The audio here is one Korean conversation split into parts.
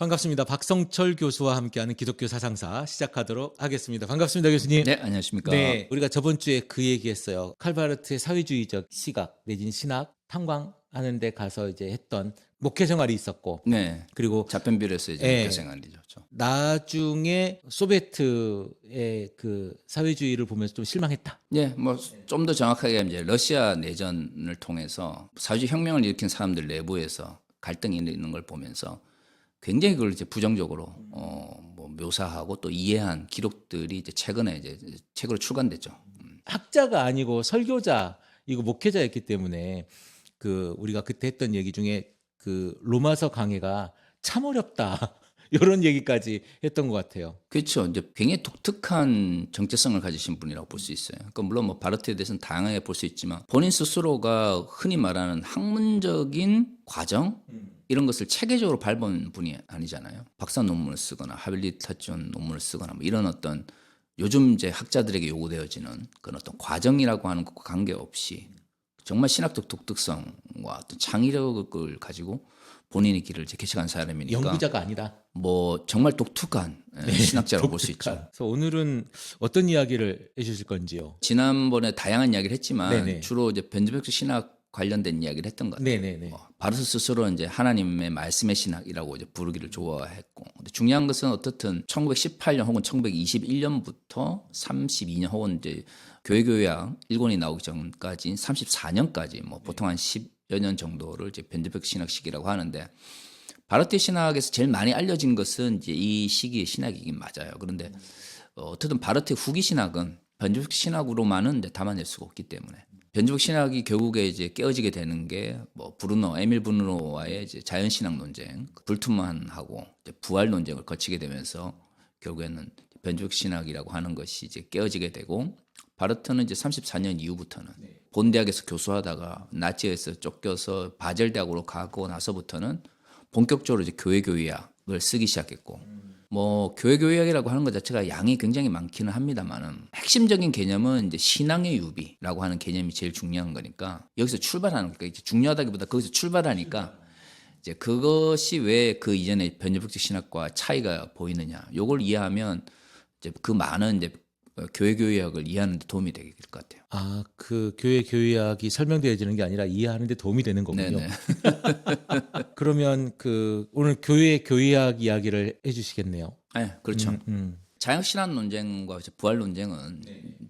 반갑습니다. 박성철 교수와 함께하는 기독교 사상사 시작하도록 하겠습니다. 반갑습니다, 교수님. 네, 안녕하십니까. 네, 우리가 저번 주에 그 얘기했어요. 칼바르트의 사회주의적 시각 내지는 신학 탐광하는 데 가서 이제 했던 목회 생활이 있었고, 네. 그리고 자편비례서 이제 예. 목회 생활이죠. 나중에 소비에트의 그 사회주의를 보면서 좀 실망했다. 네, 뭐 좀 더 정확하게 이제 러시아 내전을 통해서 사회주의 혁명을 일으킨 사람들 내부에서 갈등이 있는 걸 보면서 굉장히 그걸 이제 부정적으로 뭐 묘사하고 또 이해한 기록들이 이제 최근에 이제 책으로 출간됐죠. 학자가 아니고 설교자, 이거 목회자였기 때문에 그 우리가 그때 했던 얘기 중에 그 로마서 강해가 참 어렵다. 이런 얘기까지 했던 것 같아요. 그렇죠. 이제 굉장히 독특한 정체성을 가지신 분이라고 볼 수 있어요. 그러니까 물론 뭐 바르트에 대해서는 다양하게 볼 수 있지만 본인 스스로가 흔히 말하는 학문적인 과정 이런 것을 체계적으로 밟은 분이 아니잖아요. 박사 논문을 쓰거나 하빌리타치온 논문을 쓰거나 뭐 이런 어떤 요즘 이제 학자들에게 요구되어지는 그런 어떤 과정이라고 하는 것과 관계없이 정말 신학적 독특성과 어떤 창의력을 가지고 본인의 길을 이제 개척한 사람이니까 연구자가 아니다. 뭐 정말 독특한 신학자라고 볼 수 있죠. 그래서 오늘은 어떤 이야기를 해주실 건지요? 지난번에 다양한 이야기를 했지만 네네. 주로 이제 벤저백스 신학 관련된 이야기를 했던 것 같아요. 네네네. 바르트 스스로 이제 하나님의 말씀의 신학이라고 이제 부르기를 좋아했고, 근데 중요한 것은 어떻든 1918년 혹은 1921년부터 32년 혹은 이제 교회교약 1권이 나오기 전까지 34년까지 뭐 보통 한 10여 년 정도를 이제 벤저백스 신학 시기라고 하는데, 바르트 신학에서 제일 많이 알려진 것은 이제 이 시기의 신학이긴 맞아요. 그런데 어쨌든 바르트의 후기 신학은 벤저백스 신학으로만은 이제 담아낼 수가 없기 때문에 벤저백스 신학이 결국에 이제 깨어지게 되는 게 뭐 에밀 브루노와의 이제 자연신학 논쟁, 불투만하고 이제 부활 논쟁을 거치게 되면서 결국에는 벤저백스 신학이라고 하는 것이 이제 깨어지게 되고, 바르트는 이제 34년 이후부터는 본 대학에서 교수하다가 나치에서 쫓겨서 바젤 대학으로 가고 나서부터는 본격적으로 이제 교회교약을 쓰기 시작했고, 뭐 교회교약이라고 하는 것 자체가 양이 굉장히 많기는 합니다만은 핵심적인 개념은 이제 신앙의 유비라고 하는 개념이 제일 중요한 거니까 여기서 출발하는 거니까 이제 중요하다기보다 거기서 출발하니까 이제 그것이 왜 그 이전의 변조백적 신학과 차이가 보이느냐, 요걸 이해하면 이제 그 많은 이제 교회교약을 이해하는 데 도움이 될 것 같아요. 아, 그 교회 교약이 설명되어지는 게 아니라 이해하는 데 도움이 되는 거군요. 네네. 그러면 그 오늘 교회 교약 이야기를 해주시겠네요. 네, 그렇죠. 자연신학 논쟁과 이제 부활 논쟁은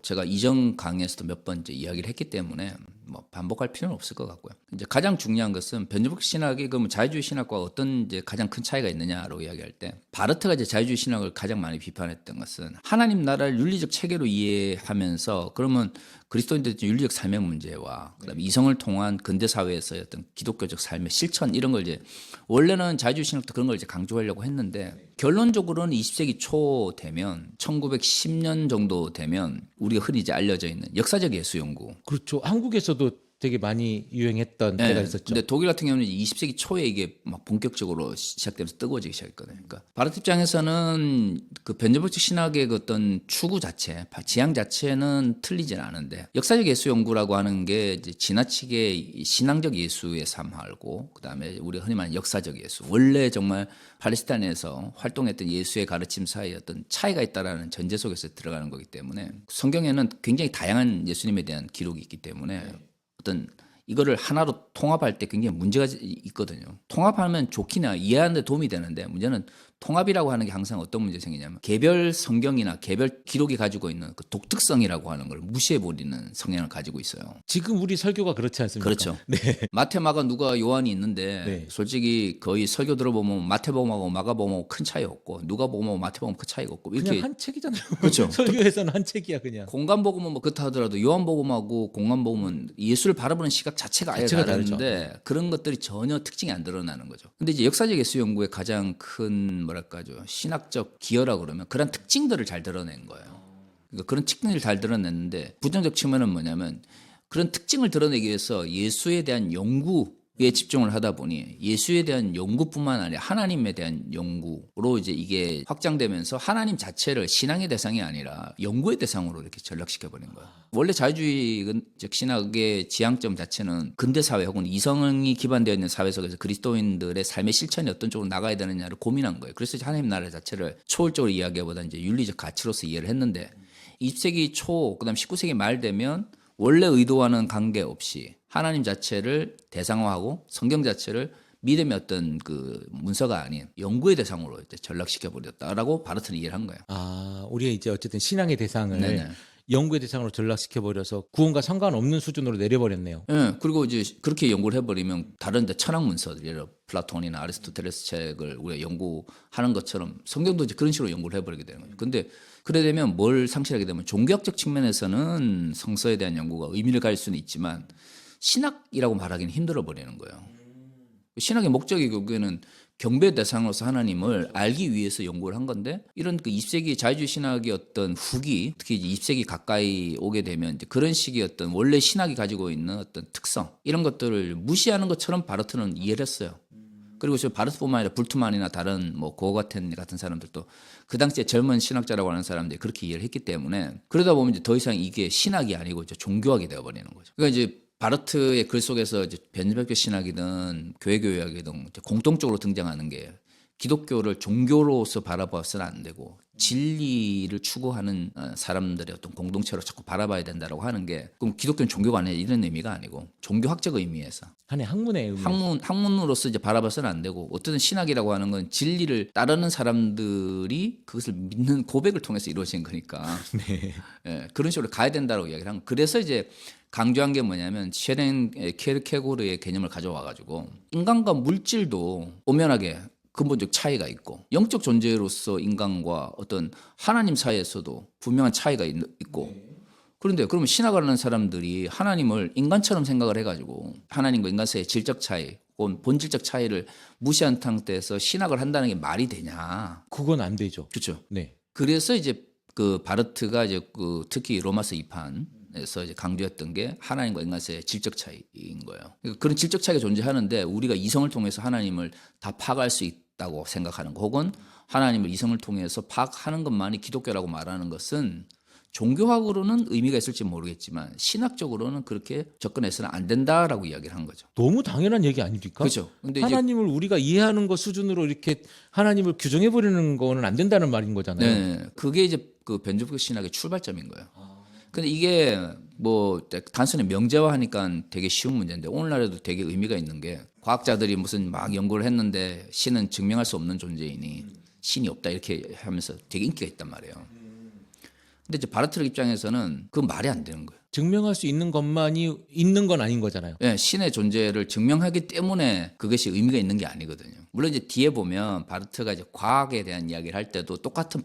제가 이전 강의에서도 몇 번 이제 이야기를 했기 때문에 뭐 반복할 필요는 없을 것 같고요. 이제 가장 중요한 것은 벤저백스 신학이 그러면 자유주의 신학과 어떤 이제 가장 큰 차이가 있느냐로 이야기할 때, 바르트가 이제 자유주의 신학을 가장 많이 비판했던 것은 하나님 나라를 윤리적 체계로 이해하면서 그러면 그리스도인들의 윤리적 삶의 문제와 그다음에 이성을 통한 근대 사회에서의 어떤 기독교적 삶의 실천 이런 걸 이제 원래는 자유주의 신학도 그런 걸 이제 강조하려고 했는데, 결론적으로는 20세기 초 되면 1910년 정도 되면 우리가 흔히 이제 알려져 있는 역사적 예수 연구. 그렇죠. 한국에서도 되게 많이 유행했던 때가 있었죠. 근데 독일 같은 경우는 20세기 초에 이게 막 본격적으로 시작되면서 뜨거워지기 시작했거든요. 그러니까 바르트 입장에서는 그 벤저백스 신학의 그 어떤 추구 자체, 지향 자체는 틀리진 않은데, 역사적 예수 연구라고 하는 게 이제 지나치게 신앙적 예수에 삼하고, 그다음에 우리가 흔히 말하는 역사적 예수, 원래 정말 팔레스타인에서 활동했던 예수의 가르침 사이에 어떤 차이가 있다라는 전제 속에서 들어가는 거기 때문에, 성경에는 굉장히 다양한 예수님에 대한 기록이 있기 때문에 어떤 이거를 하나로 통합할 때 굉장히 문제가 있거든요. 통합하면 좋기나 이해하는 데 도움이 되는데, 문제는 통합이라고 하는 게 항상 어떤 문제 생기냐면 개별 성경이나 개별 기록이 가지고 있는 그 독특성이라고 하는 걸 무시해버리는 성향을 가지고 있어요. 지금 우리 설교가 그렇지 않습니까? 그렇죠. 네. 마태, 마가, 누가, 요한이 있는데 네. 솔직히 거의 설교 들어보면 마태복음하고 마가복음하고 큰 차이 없고 누가복음하고 마태복음 큰 차이가 없고 이렇게 그냥 한 책이잖아요. 그렇죠. 설교에서는 한 책이야 그냥. 공간복음은 뭐 그렇다 하더라도 요한복음하고 공간복음은 예수를 바라보는 시각 자체가 아예 자체가 다른데 그런 것들이 전혀 특징이 안 드러나는 거죠. 근데 이제 역사적 예수 연구의 가장 큰 뭐랄까죠, 신학적 기여라고 그러면 그런 특징들을 잘 드러낸 거예요. 그러니까 그런 특징을 잘 드러냈는데, 부정적 측면은 뭐냐면 그런 특징을 드러내기 위해서 예수에 대한 연구 집중을 하다 보니 예수에 대한 연구뿐만 아니라 하나님에 대한 연구로 이제 이게 확장되면서 하나님 자체를 신앙의 대상이 아니라 연구의 대상으로 이렇게 전락시켜 버린 거예요. 원래 자유주의 즉 신학의 지향점 자체는 근대 사회 혹은 이성이 기반되어 있는 사회 속에서 그리스도인들의 삶의 실천이 어떤 쪽으로 나가야 되느냐를 고민한 거예요. 그래서 하나님 나라 자체를 초월적으로 이야기하기보다 이제 윤리적 가치로서 이해를 했는데 20세기 초 그다음 19세기 말 되면 원래 의도와는 관계없이 하나님 자체를 대상화하고 성경 자체를 믿음의 어떤 그 문서가 아닌 연구의 대상으로 이제 전락시켜 버렸다라고 바르트는 이해를 한 거예요. 아, 우리의 이제 어쨌든 신앙의 대상을 네네. 연구의 대상으로 전락시켜 버려서 구원과 상관없는 수준으로 내려버렸네요. 예, 그리고 이제 그렇게 연구를 해버리면 다른 데 철학 문서들, 예를 들어 플라톤이나 아리스토텔레스 책을 우리가 연구하는 것처럼 성경도 이제 그런 식으로 연구를 해버리게 되는 거죠. 근데 그래 되면 뭘 상실하게 되면 종교학적 측면에서는 성서에 대한 연구가 의미를 가질 수는 있지만 신학이라고 말하기는 힘들어 버리는 거예요. 신학의 목적이 결국에는 경배 대상으로서 하나님을 알기 위해서 연구를 한 건데 이런 그 20세기 자유주의 신학의 어떤 후기 특히 이제 20세기 가까이 오게 되면 이제 그런 식의 어떤 원래 신학이 가지고 있는 어떤 특성 이런 것들을 무시하는 것처럼 바르트는 이해를 했어요. 그리고 저 바르트뿐만 아니라 불트만이나 다른 뭐 고어가텐 같은 사람들도 그 당시에 젊은 신학자라고 하는 사람들이 그렇게 이해를 했기 때문에 그러다 보면 이제 더 이상 이게 신학이 아니고 이제 종교학이 되어버리는 거죠. 그러니까 이제 바르트의 글 속에서 이제 변주학교 신학이든 교회교약이든 공통적으로 등장하는 게 기독교를 종교로서 바라봐서는 안 되고 진리를 추구하는 사람들의 어떤 공동체로 자꾸 바라봐야 된다라고 하는 게 그럼 기독교는 종교가 아니라 이런 의미가 아니고 종교학적 의미에서 한의 학문의 의미. 학문으로서 이제 바라봐서는 안 되고 어떤 신학이라고 하는 건 진리를 따르는 사람들이 그것을 믿는 고백을 통해서 이루어진 거니까 네. 예, 그런 식으로 가야 된다고 이야기를 한 거. 그래서 이제 강조한 게 뭐냐면 쉐렌 케르케고르의 개념을 가져와 가지고 인간과 물질도 엄연하게 근본적 차이가 있고 영적 존재로서 인간과 어떤 하나님 사이에서도 분명한 차이가 있고 그런데 그러면 신학을 하는 사람들이 하나님을 인간처럼 생각을 해가지고 하나님과 인간 사이의 질적 차이 혹은 본질적 차이를 무시한 상태에서 신학을 한다는 게 말이 되냐? 그건 안 되죠. 그렇죠. 네. 그래서 이제 그 바르트가 이제 그 특히 로마서 2판에서 이제 강조했던 게 하나님과 인간 사이의 질적 차이인 거예요. 그러니까 그런 질적 차이가 존재하는데 우리가 이성을 통해서 하나님을 다 파악할 수 있다고 생각하는 거 혹은 하나님을 이성을 통해서 파악하는 것만이 기독교라고 말하는 것은 종교학으로는 의미가 있을지 모르겠지만 신학적으로는 그렇게 접근해서는 안 된다라고 이야기를 한 거죠. 너무 당연한 얘기 아닙니까? 그렇죠. 근데 이제 하나님을 우리가 이해하는 것 수준으로 이렇게 하나님을 규정해 버리는 거는 안 된다는 말인 거잖아요. 네, 그게 이제 그 변주교 신학의 출발점인 거예요. 근데 이게 뭐 단순히 명제화하니까 되게 쉬운 문제인데 오늘날에도 되게 의미가 있는 게 과학자들이 무슨 막 연구를 했는데 신은 증명할 수 없는 존재이니 신이 없다 이렇게 하면서 되게 인기가 있단 말이에요. 근데 이제 바르트 입장에서는 그 말이 안 되는 거예요. 증명할 수 있는 것만이 있는 건 아닌 거잖아요. 네, 신의 존재를 증명하기 때문에 그것이 의미가 있는 게 아니거든요. 물론 이제 뒤에 보면 바르트가 이제 과학에 대한 이야기를 할 때도 똑같은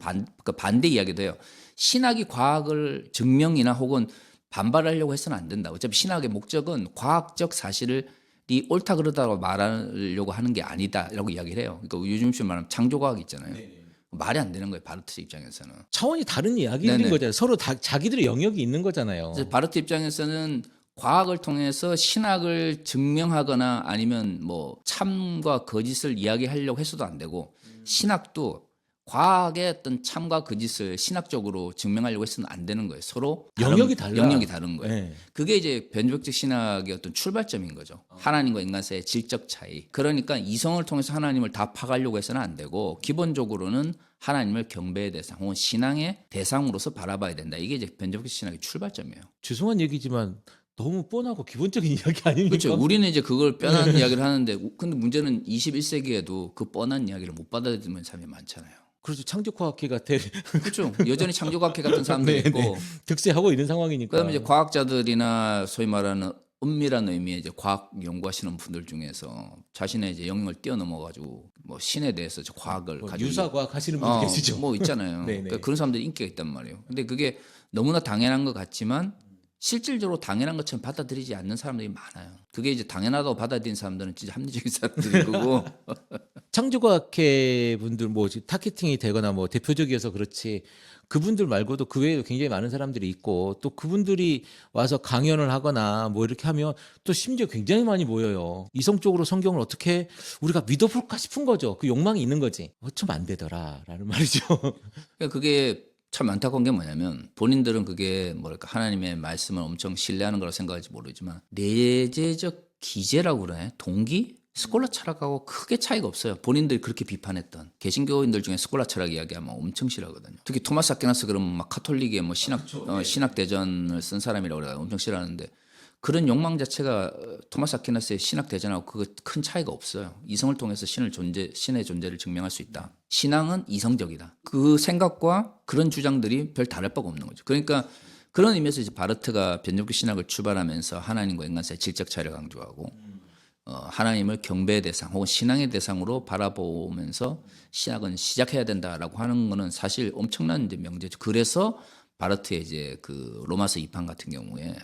반대 이야기도 해요. 신학이 과학을 증명이나 혹은 반발하려고 해서는 안 된다. 어차피 신학의 목적은 과학적 사실을 옳다 그러다고 말하려고 하는 게 아니다라고 이야기를 해요. 그러니까 요즘 말하면 창조과학 있잖아요. 말이 안 되는 거예요. 바르트 입장에서는. 차원이 다른 이야기들인 네네. 거잖아요. 서로 자기들의 영역이 있는 거잖아요. 그래서 바르트 입장에서는 과학을 통해서 신학을 증명하거나 아니면 뭐 참과 거짓을 이야기하려고 해서도 안 되고 신학도 과학의 어떤 참과 거짓을 신학적으로 증명하려고 해서는 안 되는 거예요. 서로 영역이 달라. 영역이 다른 거예요. 네. 그게 이제 변주학적 신학의 어떤 출발점인 거죠. 하나님과 인간 사이의 질적 차이. 그러니까 이성을 통해서 하나님을 다 파악하려고 해서는 안 되고 기본적으로는 하나님을 경배의 대상 혹은 신앙의 대상으로서 바라봐야 된다. 이게 이제 변주학적 신학의 출발점이에요. 죄송한 얘기지만 너무 뻔하고 기본적인 이야기 아닙니까? 그렇죠. 우리는 이제 그걸 뻔한 이야기를 하는데 근데 문제는 21세기에도 그 뻔한 이야기를 못 받아들이는 사람이 많잖아요. 그렇죠. 창조과학회가 될 그렇죠. 여전히 창조과학회 같은 사람도 네, 있고 네. 득세하고 있는 상황이니까. 그다음에 이제 과학자들이나 소위 말하는 은밀한 의미의 이제 과학 연구하시는 분들 중에서 자신의 이제 영역을 뛰어넘어 가지고 뭐 신에 대해서 이제 과학을 가지고 유사과학 하시는 분이 계시죠. 뭐 있잖아요. 네, 네. 그러니까 그런 사람들이 인기가 있단 말이에요. 근데 그게 너무나 당연한 것 같지만 실질적으로 당연한 것처럼 받아들이지 않는 사람들이 많아요. 그게 이제 당연하다고 받아들인 사람들은 진짜 합리적인 사람들인 거고 창조과학회 분들 뭐 지금 타겟팅이 되거나 뭐 대표적이어서 그렇지 그분들 말고도 그 외에도 굉장히 많은 사람들이 있고 또 그분들이 와서 강연을 하거나 뭐 이렇게 하면 또 심지어 굉장히 많이 모여요. 이성적으로 성경을 어떻게 우리가 믿어볼까 싶은 거죠. 그 욕망이 있는 거지. 어쩜 안 되더라라는 말이죠. 그러니까 그게 참 안타까운 게 뭐냐면 본인들은 그게 뭐랄까 하나님의 말씀을 엄청 신뢰하는 거라고 생각할지 모르지만 내재적 기제라고 그러네. 동기? 스콜라 철학하고 크게 차이가 없어요. 본인들이 그렇게 비판했던 개신교인들 중에 스콜라 철학 이야기하면 엄청 싫어하거든요. 특히 토마스 아퀴나스 그러면 막 카톨릭의 뭐 신학 대전을 쓴 사람이라고 그래요. 엄청 싫어하는데 그런 욕망 자체가 토마스 아퀴나스의 신학 대전하고 그거 큰 차이가 없어요. 이성을 통해서 신의 존재를 증명할 수 있다. 신앙은 이성적이다. 그 생각과 그런 주장들이 별 다를 바가 없는 거죠. 그러니까 그런 의미에서 이제 바르트가 변종적 신학을 출발하면서 하나님과 인간 사이의 질적 차이를 강조하고 하나님을 경배의 대상 혹은 신앙의 대상으로 바라보면서 신학은 시작해야 된다라고 하는 거는 사실 엄청난 이제 명제죠. 그래서 바르트의 이제 그 로마서 2판 같은 경우에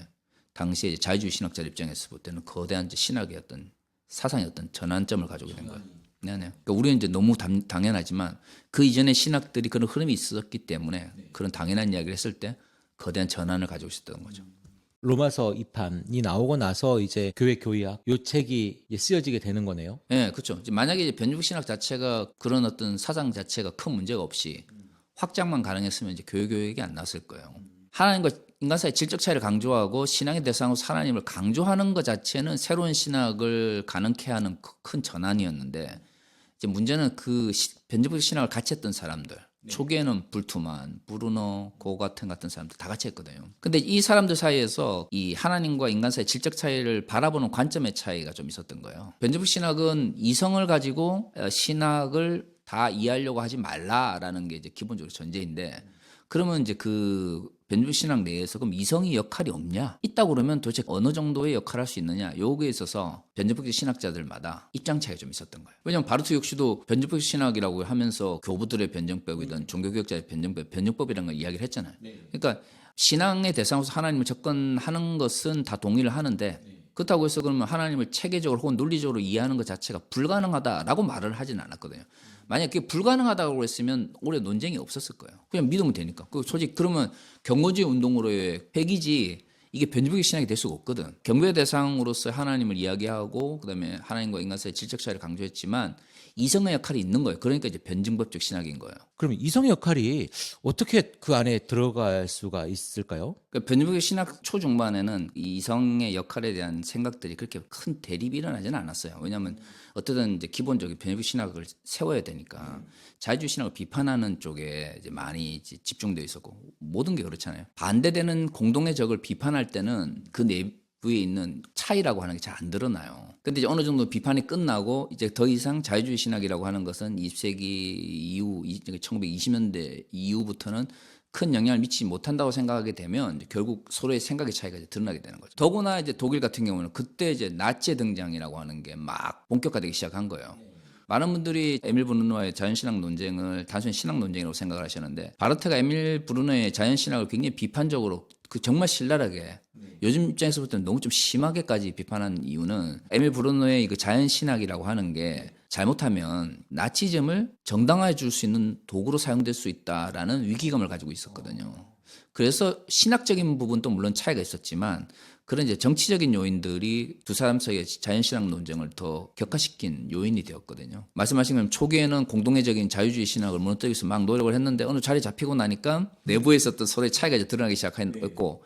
당시에 이제 자유주의 신학자 입장에서 볼 때는 거대한 이제 신학의 어떤 사상의 어떤 전환점을 가져오게 된 거예요. 네네. 그러니까 우리는 이제 너무 당연하지만 그 이전에 신학들이 그런 흐름이 있었기 때문에 그런 당연한 이야기를 했을 때 거대한 전환을 가지고 있었던 거죠. 로마서 2판이 나오고 나서 이제 교회 교의학 요 책이 이제 쓰여지게 되는 거네요. 네, 그렇죠. 이제 만약에 이제 변주국 신학 자체가 그런 어떤 사상 자체가 큰 문제가 없이 확장만 가능했으면 이제 교회교육이 안 났을 거예요. 하나님과 인간 사이의 질적 차이를 강조하고 신앙의 대상으로 하나님을 강조하는 것 자체는 새로운 신학을 가능케 하는 큰 전환이었는데 이제 문제는 그 변주국 신학을 같이 했던 사람들 초기에는 불투만, 브루노, 고 같은 사람들 다 같이 했거든요. 근데 이 사람들 사이에서 이 하나님과 인간 사이의 질적 차이를 바라보는 관점의 차이가 좀 있었던 거예요. 변주국 신학은 이성을 가지고 신학을 다 이해하려고 하지 말라라는 게 이제 기본적으로 전제인데 그러면 이제 그 변주국 신학 내에서 그럼 이성이 역할이 없냐? 있다고 그러면 도대체 어느 정도의 역할을 할 수 있느냐? 요거에 있어서 변주국 신학자들마다 입장 차이가 좀 있었던 거예요. 왜냐하면 바르트 역시도 변주국 신학이라고 하면서 교부들의 변증법이든 종교개혁자의 변증법이라는 걸 이야기를 했잖아요. 그러니까 신앙의 대상으로서 하나님을 접근하는 것은 다 동의를 하는데 그렇다고 해서 그러면 하나님을 체계적으로 혹은 논리적으로 이해하는 것 자체가 불가능하다라고 말을 하진 않았거든요. 만약 그게 불가능하다고 했으면 오래 논쟁이 없었을 거예요. 그냥 믿으면 되니까. 그 솔직히 그러면 경고주의 운동으로의 폐기지 이게 변주국의 신학이 될 수가 없거든. 경배의 대상으로서 하나님을 이야기하고 그다음에 하나님과 인간 사이의 질적 차이를 강조했지만 이성의 역할이 있는 거예요. 그러니까 이제 변증법적 신학인 거예요. 그럼 이성의 역할이 어떻게 그 안에 들어갈 수가 있을까요? 그러니까 변주국의 신학 초중반에는 이 이성의 역할에 대한 생각들이 그렇게 큰 대립이 일어나지는 않았어요. 왜냐하면 어쨌든 이제 기본적인 변주국 신학을 세워야 되니까 자유주의 신학을 비판하는 쪽에 이제 많이 이제 집중되어 있었고 모든 게 그렇잖아요. 반대되는 공동의 적을 비판할 때는 그 내부에 있는 차이라고 하는 게 잘 안 드러나요. 근데 이제 어느 정도 비판이 끝나고 이제 더 이상 자유주의 신학이라고 하는 것은 20세기 이후 1920년대 이후부터는 큰 영향을 미치지 못한다고 생각하게 되면 이제 결국 서로의 생각의 차이가 이제 드러나게 되는 거죠. 더구나 이제 독일 같은 경우는 그때 이제 나치의 등장이라고 하는 게 막 본격화되기 시작한 거예요. 많은 분들이 에밀 브루노의 자연신학 논쟁을 단순히 신학 논쟁이라고 생각을 하시는데 바르트가 에밀 브루노의 자연신학을 굉장히 비판적으로 그 정말 신랄하게 요즘 입장에서부터는 너무 좀 심하게까지 비판한 이유는 에밀 브루노의 그 자연신학이라고 하는 게 잘못하면 나치즘을 정당화해 줄 수 있는 도구로 사용될 수 있다라는 위기감을 가지고 있었거든요. 그래서 신학적인 부분도 물론 차이가 있었지만 그런 이제 정치적인 요인들이 두 사람 사이의 자연신학 논쟁을 더 격화시킨 요인이 되었거든요. 말씀하신 것처럼 초기에는 공동회적인 자유주의 신학을 무너뜨리기 위해서 막 노력을 했는데 어느 자리 잡히고 나니까 내부에 있었던 서로의 차이가 이제 드러나기 시작했고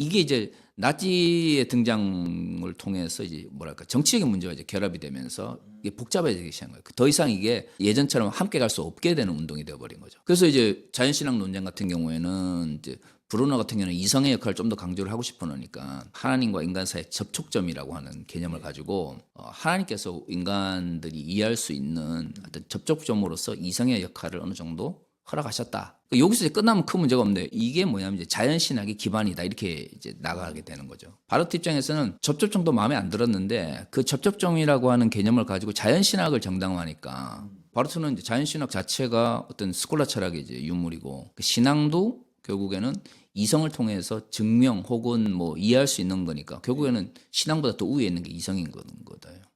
이게 이제 나치의 등장을 통해서 이제 뭐랄까 정치적인 문제가 이제 결합이 되면서 이게 복잡해지기 시작한 거예요. 더 이상 이게 예전처럼 함께 갈 수 없게 되는 운동이 되어버린 거죠. 그래서 이제 자연신학 논쟁 같은 경우에는 이제 브루너 같은 경우는 이성의 역할을 좀 더 강조를 하고 싶어 하니까 하나님과 인간 사이의 접촉점이라고 하는 개념을 가지고 하나님께서 인간들이 이해할 수 있는 어떤 접촉점으로서 이성의 역할을 어느 정도 허락하셨다. 여기서 이제 끝나면 큰 문제가 없는데 이게 뭐냐면 이제 자연신학이 기반이다 이렇게 이제 나가게 되는 거죠. 바르트 입장에서는 접촉점도 마음에 안 들었는데 그 접촉점이라고 하는 개념을 가지고 자연신학을 정당화하니까 바르트는 이제 자연신학 자체가 어떤 스콜라 철학의 이제 유물이고 그 신앙도 결국에는 이성을 통해서 증명 혹은 뭐 이해할 수 있는 거니까 결국에는 신앙보다 더 우위에 있는 게 이성인 거예요.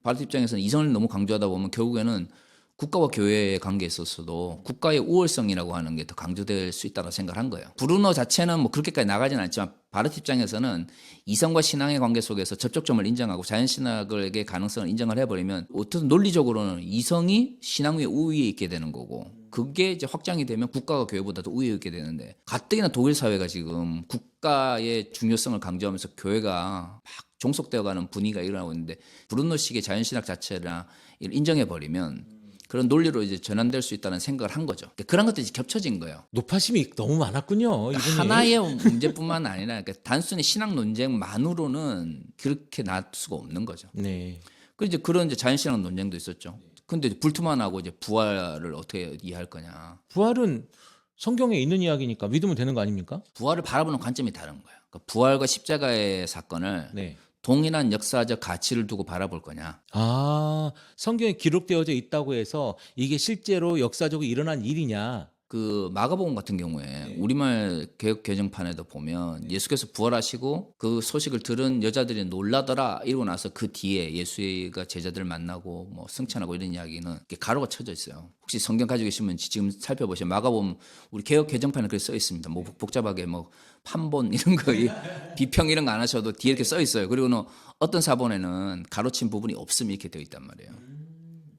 바르트 입장에서는 이성을 너무 강조하다 보면 결국에는 국가와 교회의 관계에 있어서도 국가의 우월성이라고 하는 게 더 강조될 수 있다고 생각한 거예요. 브루노 자체는 뭐 그렇게까지 나가지는 않지만 바르트 입장에서는 이성과 신앙의 관계 속에서 접촉점을 인정하고 자연신학의 가능성을 인정을 해버리면 어떤 논리적으로는 이성이 신앙 위에 우위에 있게 되는 거고 그게 이제 확장이 되면 국가가 교회보다도 우위에 있게 되는데 가뜩이나 독일 사회가 지금 국가의 중요성을 강조하면서 교회가 막 종속되어가는 분위기가 일어나고 있는데 브루노식의 자연신학 자체를 인정해버리면 그런 논리로 이제 전환될 수 있다는 생각을 한 거죠. 그런 것들이 겹쳐진 거예요. 노파심이 너무 많았군요. 이분이. 하나의 문제뿐만 아니라 단순히 신학 논쟁만으로는 그렇게 날 수가 없는 거죠. 네. 그리고 이제 그런 이제 자연신학 논쟁도 있었죠. 근데 불투만하고 이제 부활을 어떻게 이해할 거냐. 부활은 성경에 있는 이야기니까 믿으면 되는 거 아닙니까? 부활을 바라보는 관점이 다른 거예요. 그러니까 부활과 십자가의 사건을 네. 동일한 역사적 가치를 두고 바라볼 거냐. 아, 성경에 기록되어져 있다고 해서 이게 실제로 역사적으로 일어난 일이냐? 그 마가복음 같은 경우에 우리말 개역 개정판에도 보면 예수께서 부활하시고 그 소식을 들은 여자들이 놀라더라 이러고 나서 그 뒤에 예수가 제자들을 만나고 뭐 승천하고 이런 이야기는 이렇게 가로가 쳐져 있어요. 혹시 성경 가지고 계시면 지금 살펴보시면 마가복음 우리 개역 개정판에 그렇게 써 있습니다. 뭐 복잡하게 뭐 판본 이런 거 비평 이런 거 안 하셔도 뒤에 이렇게 써 있어요. 그리고는 어떤 사본에는 가로친 부분이 없음 이렇게 되어 있단 말이에요.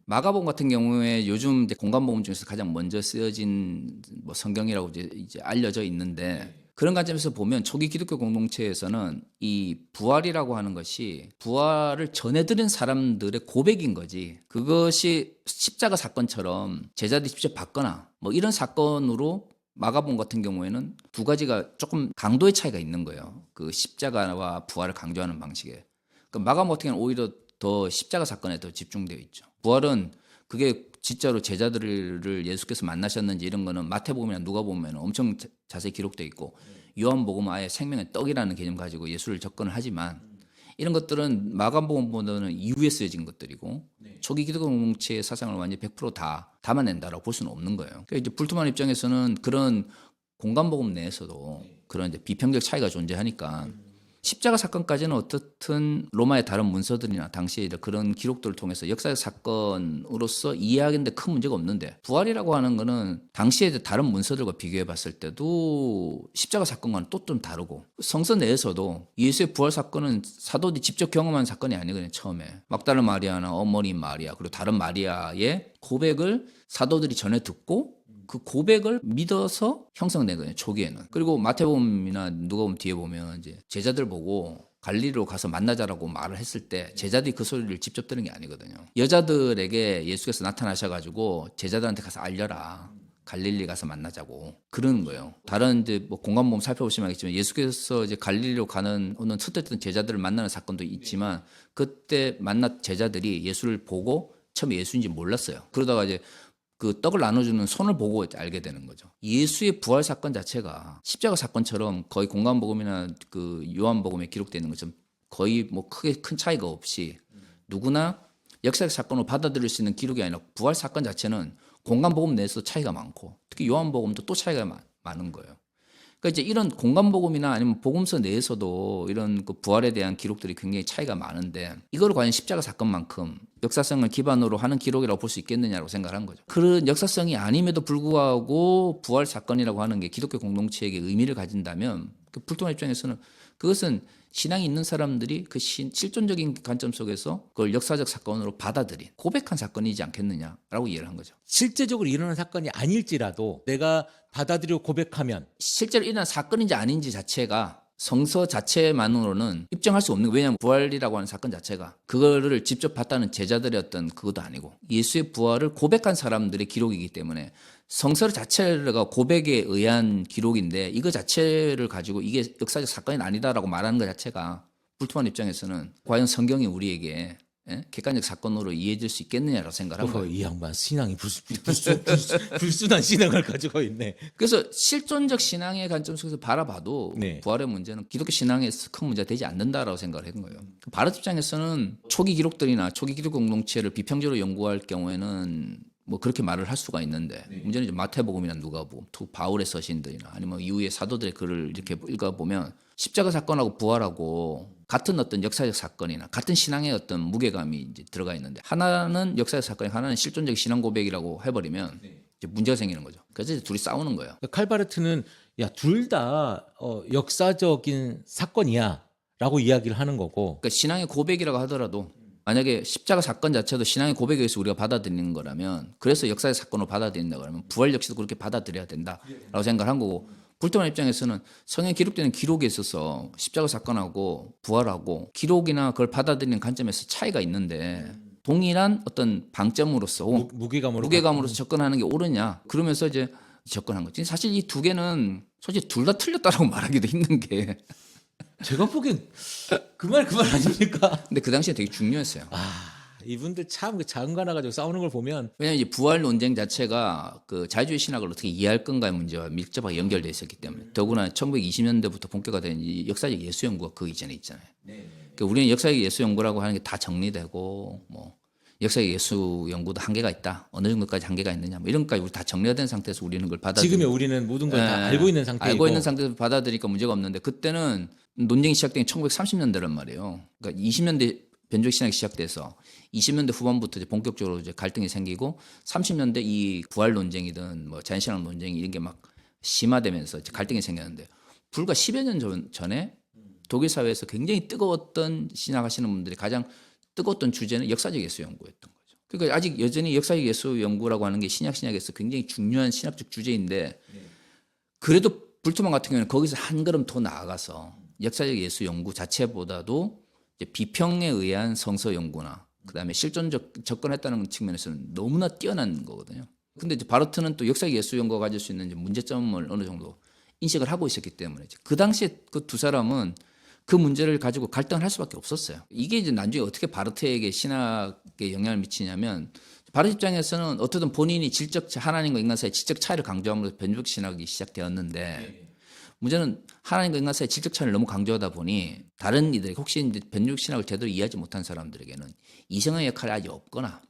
마가복음 같은 경우에 요즘 이제 공간복음 중에서 가장 먼저 쓰여진 뭐 성경이라고 이제 알려져 있는데 그런 관점에서 보면 초기 기독교 공동체에서는 이 부활이라고 하는 것이 부활을 전해드린 사람들의 고백인 거지 그것이 십자가 사건처럼 제자들이 직접 받거나 뭐 이런 사건으로 마가복음 같은 경우에는 두 가지가 조금 강도의 차이가 있는 거예요. 그 십자가와 부활을 강조하는 방식에. 그러니까 마가복음 같은 경우는 오히려 더 십자가 사건에 더 집중되어 있죠. 부활은 그게 진짜로 제자들을 예수께서 만나셨는지 이런 거는 마태복음이나 누가복음에는 엄청 자세히 기록되어 있고 요한복음은 아예 생명의 떡이라는 개념 가지고 예수를 접근을 하지만 이런 것들은 마가복음보다는 이후에 쓰여진 것들이고 초기 기독교 공동체의 사상을 완전히 100% 다 담아낸다라고 볼 수는 없는 거예요. 그러니까 이제 불투만 입장에서는 그런 공간복음 내에서도 그런 이제 비평적 차이가 존재하니까 십자가 사건까지는 어떻든 로마의 다른 문서들이나 당시에 그런 기록들을 통해서 역사적 사건으로서 이해하기는데 큰 문제가 없는데 부활이라고 하는 거는 당시에 다른 문서들과 비교해 봤을 때도 십자가 사건과는 또 좀 다르고 성서 내에서도 예수의 부활 사건은 사도들이 직접 경험한 사건이 아니거든요. 처음에 막달라 마리아나 어머니 마리아 그리고 다른 마리아의 고백을 사도들이 전해 듣고 그 고백을 믿어서 형성된 거예요. 초기에는. 그리고 마태복음이나 누가복음 뒤에 보면 이제 제자들 보고 갈릴리로 가서 만나자라고 말을 했을 때 제자들이 그 소리를 직접 들은 게 아니거든요. 여자들에게 예수께서 나타나셔가지고 제자들한테 가서 알려라. 갈릴리 가서 만나자고 그러는 거예요. 다른 이제 뭐 공간복음 살펴보시면 알겠지만 예수께서 이제 갈릴리로 가는 오는 첫했던 제자들을 만나는 사건도 있지만 그때 만난 제자들이 예수를 보고 처음에 예수인지 몰랐어요. 그러다가 이제 그 떡을 나눠주는 손을 보고 알게 되는 거죠. 예수의 부활 사건 자체가 십자가 사건처럼 거의 공간복음이나 그 요한복음에 기록되어 있는 것처럼 거의 뭐 크게 큰 차이가 없이 누구나 역사적 사건으로 받아들일 수 있는 기록이 아니라 부활 사건 자체는 공간복음 내에서 차이가 많고 특히 요한복음도 또 차이가 많은 거예요. 그러니까 이제 이런 공간복음이나 아니면 복음서 내에서도 이런 그 부활에 대한 기록들이 굉장히 차이가 많은데 이걸 과연 십자가 사건만큼 역사성을 기반으로 하는 기록이라고 볼 수 있겠느냐고 생각을 한 거죠. 그런 역사성이 아님에도 불구하고 부활 사건이라고 하는 게 기독교 공동체에게 의미를 가진다면 그 불통한 입장에서는 그것은 신앙이 있는 사람들이 그 실존적인 관점 속에서 그걸 역사적 사건으로 받아들인 고백한 사건이지 않겠느냐라고 이해를 한 거죠. 실제적으로 일어난 사건이 아닐지라도 내가 받아들이고 고백하면 실제로 일어난 사건인지 아닌지 자체가 성서 자체만으로는 입증할 수 없는 거예요. 왜냐하면 부활이라고 하는 사건 자체가 그거를 직접 봤다는 제자들의 어떤 그것도 아니고 예수의 부활을 고백한 사람들의 기록이기 때문에 성서 자체가 고백에 의한 기록인데 이거 자체를 가지고 이게 역사적 사건이 아니다라고 말하는 것 자체가 불투만 입장에서는 과연 성경이 우리에게 객관적 사건으로 이해질 수 있겠느냐라고 생각을 한 거예요. 이 양반 신앙이 불순한 신앙을 가지고 있네. 그래서 실존적 신앙의 관점 속에서 바라봐도 네. 부활의 문제는 기독교 신앙에서 큰 문제가 되지 않는다라고 생각을 한 거예요. 바르트 입장에서는 초기 기록들이나 초기 기독교 공동체를 비평적으로 연구할 경우에는 뭐 그렇게 말을 할 수가 있는데 문제는 이제 마태복음이나 누가복음, 바울의 서신들이나 아니면 이후에 사도들의 글을 이렇게 읽어보면 십자가 사건하고 부활하고 같은 어떤 역사적 사건이나 같은 신앙의 어떤 무게감이 이제 들어가 있는데 하나는 역사적 사건이 하나는 실존적 신앙 고백이라고 해버리면 이제 문제가 생기는 거죠. 그래서 이제 둘이 싸우는 거예요. 칼바르트는 야, 둘 다 역사적인 사건이야라고 이야기를 하는 거고. 그러니까 신앙의 고백이라고 하더라도 만약에 십자가 사건 자체도 신앙의 고백에 의해서 우리가 받아들이는 거라면 그래서 역사의 사건으로 받아들인다 그러면 부활 역시도 그렇게 받아들여야 된다라고 생각을 한 거고 불토만 입장에서는 성경에 기록되는 기록에 있어서 십자가 사건하고 부활하고 기록이나 그걸 받아들이는 관점에서 차이가 있는데 동일한 어떤 방점으로서 무게감으로서 접근하는 게 옳으냐 그러면서 이제 접근한 거지. 사실 이 두 개는 솔직히 둘 다 틀렸다라고 말하기도 힘든 게 제가 보기엔 그 말 아닙니까? 근데 그 당시에 되게 중요했어요. 이분들 참 그 작은 거 하나 가지고 싸우는 걸 보면 왜냐하면 이제 부활 논쟁 자체가 그 자유주의 신학을 어떻게 이해할 건가의 문제와 밀접하게 연결돼 있었기 때문에 더구나 1920년대부터 본격화된 이 역사적 예수 연구가 그 이전에 있잖아요. 그러니까 우리는 역사적 예수 연구라고 하는 게 다 정리되고 뭐 역사적 예수 연구도 한계가 있다. 어느 정도까지 한계가 있느냐 뭐 이런 것까지 우리 다 정리가 된 상태에서 우리는 그걸 받아들이고 지금의 우리는 모든 걸 다 알고 있는 상태이고 알고 있는 상태에서 받아들이니까 문제가 없는데 그때는 논쟁이 시작된 게 1930년대란 말이에요. 그러니까 20년대 변조적 신학이 시작돼서 20년대 후반부터 이제 본격적으로 이제 갈등이 생기고 30년대 이 부활 논쟁이든 뭐 자연신학 논쟁이 이런 게 막 심화되면서 이제 갈등이 생겼는데 불과 10여 년 전에 독일 사회에서 굉장히 뜨거웠던 신학하시는 분들이 가장 뜨거웠던 주제는 역사적 예수 연구였던 거죠. 그러니까 아직 여전히 역사적 예수 연구라고 하는 게 신학에서 굉장히 중요한 신학적 주제인데 그래도 불토만 같은 경우는 거기서 한 걸음 더 나아가서 역사적 예수 연구 자체보다도 이제 비평에 의한 성서 연구나 그다음에 실존적 접근했다는 측면에서는 너무나 뛰어난 거거든요. 근데 이제 바르트는 또 역사적 예수 연구가 가질 수 있는 이제 문제점을 어느 정도 인식을 하고 있었기 때문에 그 당시에 그 두 사람은 그 문제를 가지고 갈등을 할 수밖에 없었어요. 이게 이제 나중에 어떻게 바르트에게 신학에 영향을 미치냐면 바르트 입장에서는 어떻든 본인이 하나님과 인간 사이의 질적 차이를 강조하면서 변조적 신학이 시작되었는데 문제는 하나님과 인간 사이의 질적 차이를 너무 강조하다 보니 다른 이들이 혹시 이제 변조적 신학을 제대로 이해하지 못한 사람들에게는 이성의 역할이 아직 없거나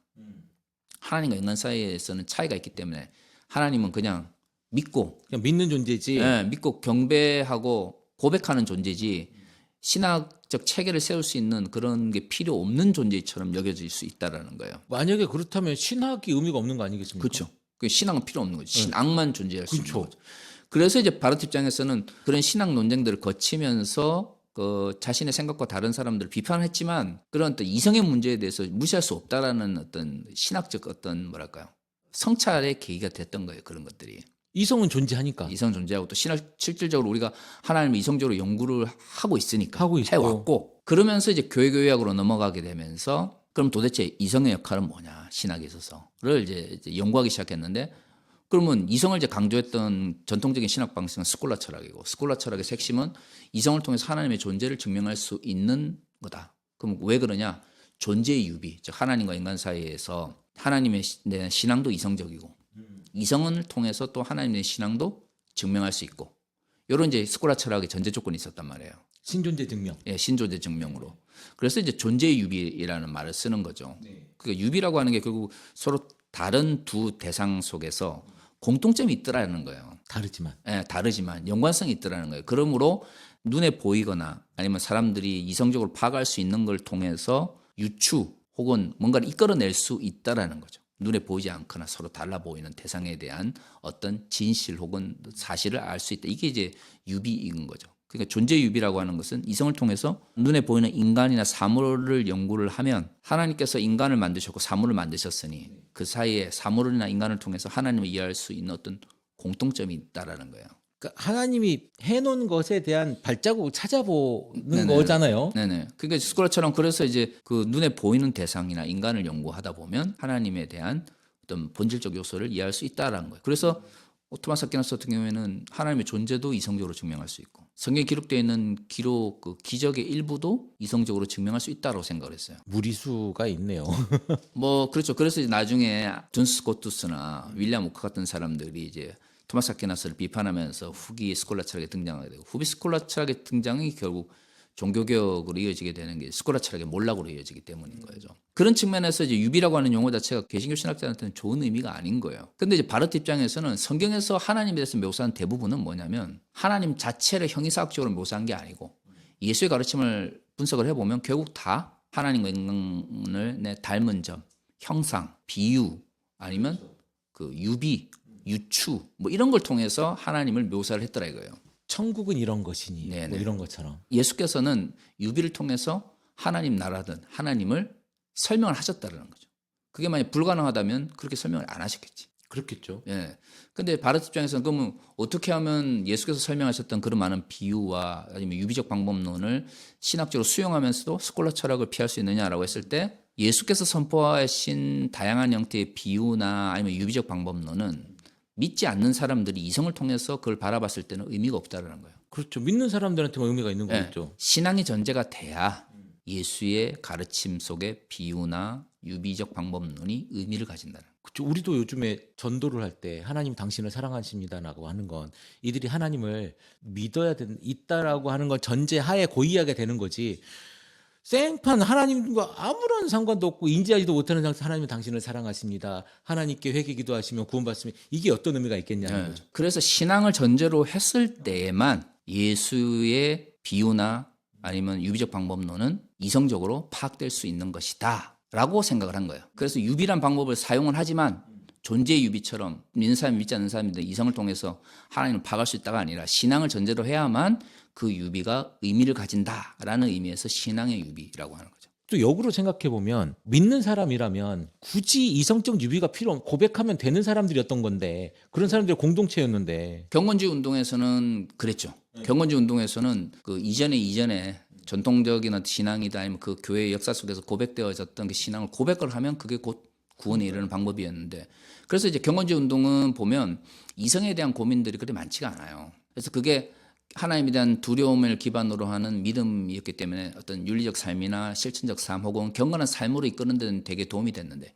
하나님과 인간 사이에서는 차이가 있기 때문에 하나님은 그냥 믿는 존재지. 믿고 경배하고 고백하는 존재지 신학적 체계를 세울 수 있는 그런 게 필요 없는 존재처럼 여겨질 수 있다라는 거예요. 만약에 그렇다면 신학이 의미가 없는 거 아니겠습니까? 그렇죠. 그 신학은 필요 없는 거죠. 신학만 존재할 수 있는 그렇죠. 거죠. 그래서 이제 바르트 입장에서는 그런 신학 논쟁들을 거치면서 그 자신의 생각과 다른 사람들을 비판했지만 그런 어떤 이성의 문제에 대해서 무시할 수 없다라는 어떤 신학적 어떤 뭐랄까요 성찰의 계기가 됐던 거예요. 그런 것들이. 이성은 존재하니까. 이성 존재하고 또 신학 실질적으로 우리가 하나님을 이성적으로 연구를 하고 있으니까 하고 있고. 해왔고 그러면서 이제 교회학으로 넘어가게 되면서 그럼 도대체 이성의 역할은 뭐냐 신학에 있어서를 이제 연구하기 시작했는데 그러면 이성을 이제 강조했던 전통적인 신학 방식은 스콜라 철학이고 스콜라 철학의 핵심은 이성을 통해서 하나님의 존재를 증명할 수 있는 거다. 그럼 왜 그러냐? 존재의 유비, 즉 하나님과 인간 사이에서 하나님의 신앙도 이성적이고 이성을 통해서 또 하나님의 신앙도 증명할 수 있고 이런 이제 스콜라 철학의 전제 조건이 있었단 말이에요. 신존재 증명. 예, 신존재 증명으로. 그래서 이제 존재의 유비라는 말을 쓰는 거죠. 그러니까 유비라고 하는 게 결국 서로 다른 두 대상 속에서 공통점이 있더라는 거예요. 다르지만. 예, 다르지만 연관성이 있더라는 거예요. 그러므로 눈에 보이거나 아니면 사람들이 이성적으로 파악할 수 있는 걸 통해서 유추 혹은 뭔가를 이끌어낼 수 있다라는 거죠. 눈에 보이지 않거나 서로 달라 보이는 대상에 대한 어떤 진실 혹은 사실을 알 수 있다. 이게 이제 유비인 거죠. 그러니까 존재 유비라고 하는 것은 이성을 통해서 눈에 보이는 인간이나 사물을 연구를 하면 하나님께서 인간을 만드셨고 사물을 만드셨으니 그 사이에 사물이나 인간을 통해서 하나님을 이해할 수 있는 어떤 공통점이 있다라는 거예요. 그러니까 하나님이 해놓은 것에 대한 발자국을 찾아보는 거잖아요. 네네. 그러니까 스콜라처럼 그래서 이제 그 눈에 보이는 대상이나 인간을 연구하다 보면 하나님에 대한 어떤 본질적 요소를 이해할 수 있다라는 거예요. 그래서 토마스 아퀴나스 같은 경우에는 하나님의 존재도 이성적으로 증명할 수 있고 성경에 기록되어 있는 그 기적의 일부도 이성적으로 증명할 수 있다고 생각을 했어요. 무리수가 있네요. 뭐 그렇죠. 그래서 이제 나중에 둔스 스코투스나 윌리엄 오커 같은 사람들이 이제 토마스 아퀴나스를 비판하면서 후기 스콜라 철학에 등장하게 되고 후기 스콜라 철학의 등장이 결국 종교개혁으로 이어지게 되는 게 스콜라 철학의 몰락으로 이어지기 때문인 거죠. 그런 측면에서 이제 유비라고 하는 용어 자체가 개신교 신학자한테는 좋은 의미가 아닌 거예요. 근데 이제 바르트 입장에서는 성경에서 하나님에 대해서 묘사한 대부분은 뭐냐면 하나님 자체를 형이사학적으로 묘사한 게 아니고 예수의 가르침을 분석을 해보면 결국 다 하나님과 인간을 닮은 점, 형상, 비유 아니면 그 유비, 유추 뭐 이런 걸 통해서 하나님을 묘사를 했더라 이거예요. 천국은 이런 것이니 네네. 뭐 이런 것처럼. 예수께서는 유비를 통해서 하나님 나라든 하나님을 설명을 하셨다는 거죠. 그게 만약 불가능하다면 그렇게 설명을 안 하셨겠지. 그렇겠죠. 예. 근데 바르트 입장에서는 그러면 어떻게 하면 예수께서 설명하셨던 그런 많은 비유와 아니면 유비적 방법론을 신학적으로 수용하면서도 스콜라 철학을 피할 수 있느냐라고 했을 때 예수께서 선포하신 다양한 형태의 비유나 아니면 유비적 방법론은 믿지 않는 사람들이 이성을 통해서 그걸 바라봤을 때는 의미가 없다라는 거예요. 그렇죠. 믿는 사람들한테만 의미가 있는 예. 거겠죠. 신앙의 전제가 돼야 예수의 가르침 속에 비유나 유비적 방법론이 의미를 가진다는 거예요. 그렇죠. 우리도 요즘에 전도를 할 때 하나님 당신을 사랑하십니다라고 하는 건 이들이 하나님을 믿어야 있다라고 하는 건 전제하에 고의하게 되는 거지. 생판 하나님과 아무런 상관도 없고 인지하지도 못하는 상태에서 하나님은 당신을 사랑하십니다. 하나님께 회개 기도하시면 구원받습니다. 이게 어떤 의미가 있겠냐는 예. 거죠. 그래서 신앙을 전제로 했을 때에만 예수의 비유나 아니면 유비적 방법론은 이성적으로 파악될 수 있는 것이다 라고 생각을 한 거예요. 그래서 유비란 방법을 사용을 하지만 존재의 유비처럼 믿는 사람 믿지 않는 사람인데 이성을 통해서 하나님을 파악할 수 있다가 아니라 신앙을 전제로 해야만 그 유비가 의미를 가진다라는 의미에서 신앙의 유비라고 하는 거죠. 또 역으로 생각해 보면 믿는 사람이라면 굳이 이성적 유비가 필요 없 고백하면 되는 사람들이었던 건데 그런 사람들의 공동체였는데 경건주의 운동에서는 그랬죠. 경건주의 운동에서는 그 이전에 전통적인 신앙이다 아니면 그 교회의 역사 속에서 고백되어졌던 그 신앙을 고백을 하면 그게 곧 구원에 이르는 방법이었는데 그래서 이제 경건주의 운동은 보면 이성에 대한 고민들이 그렇게 많지가 않아요. 그래서 그게 하나님에 대한 두려움을 기반으로 하는 믿음이었기 때문에 어떤 윤리적 삶이나 실천적 삶 혹은 경건한 삶으로 이끄는 데는 되게 도움이 됐는데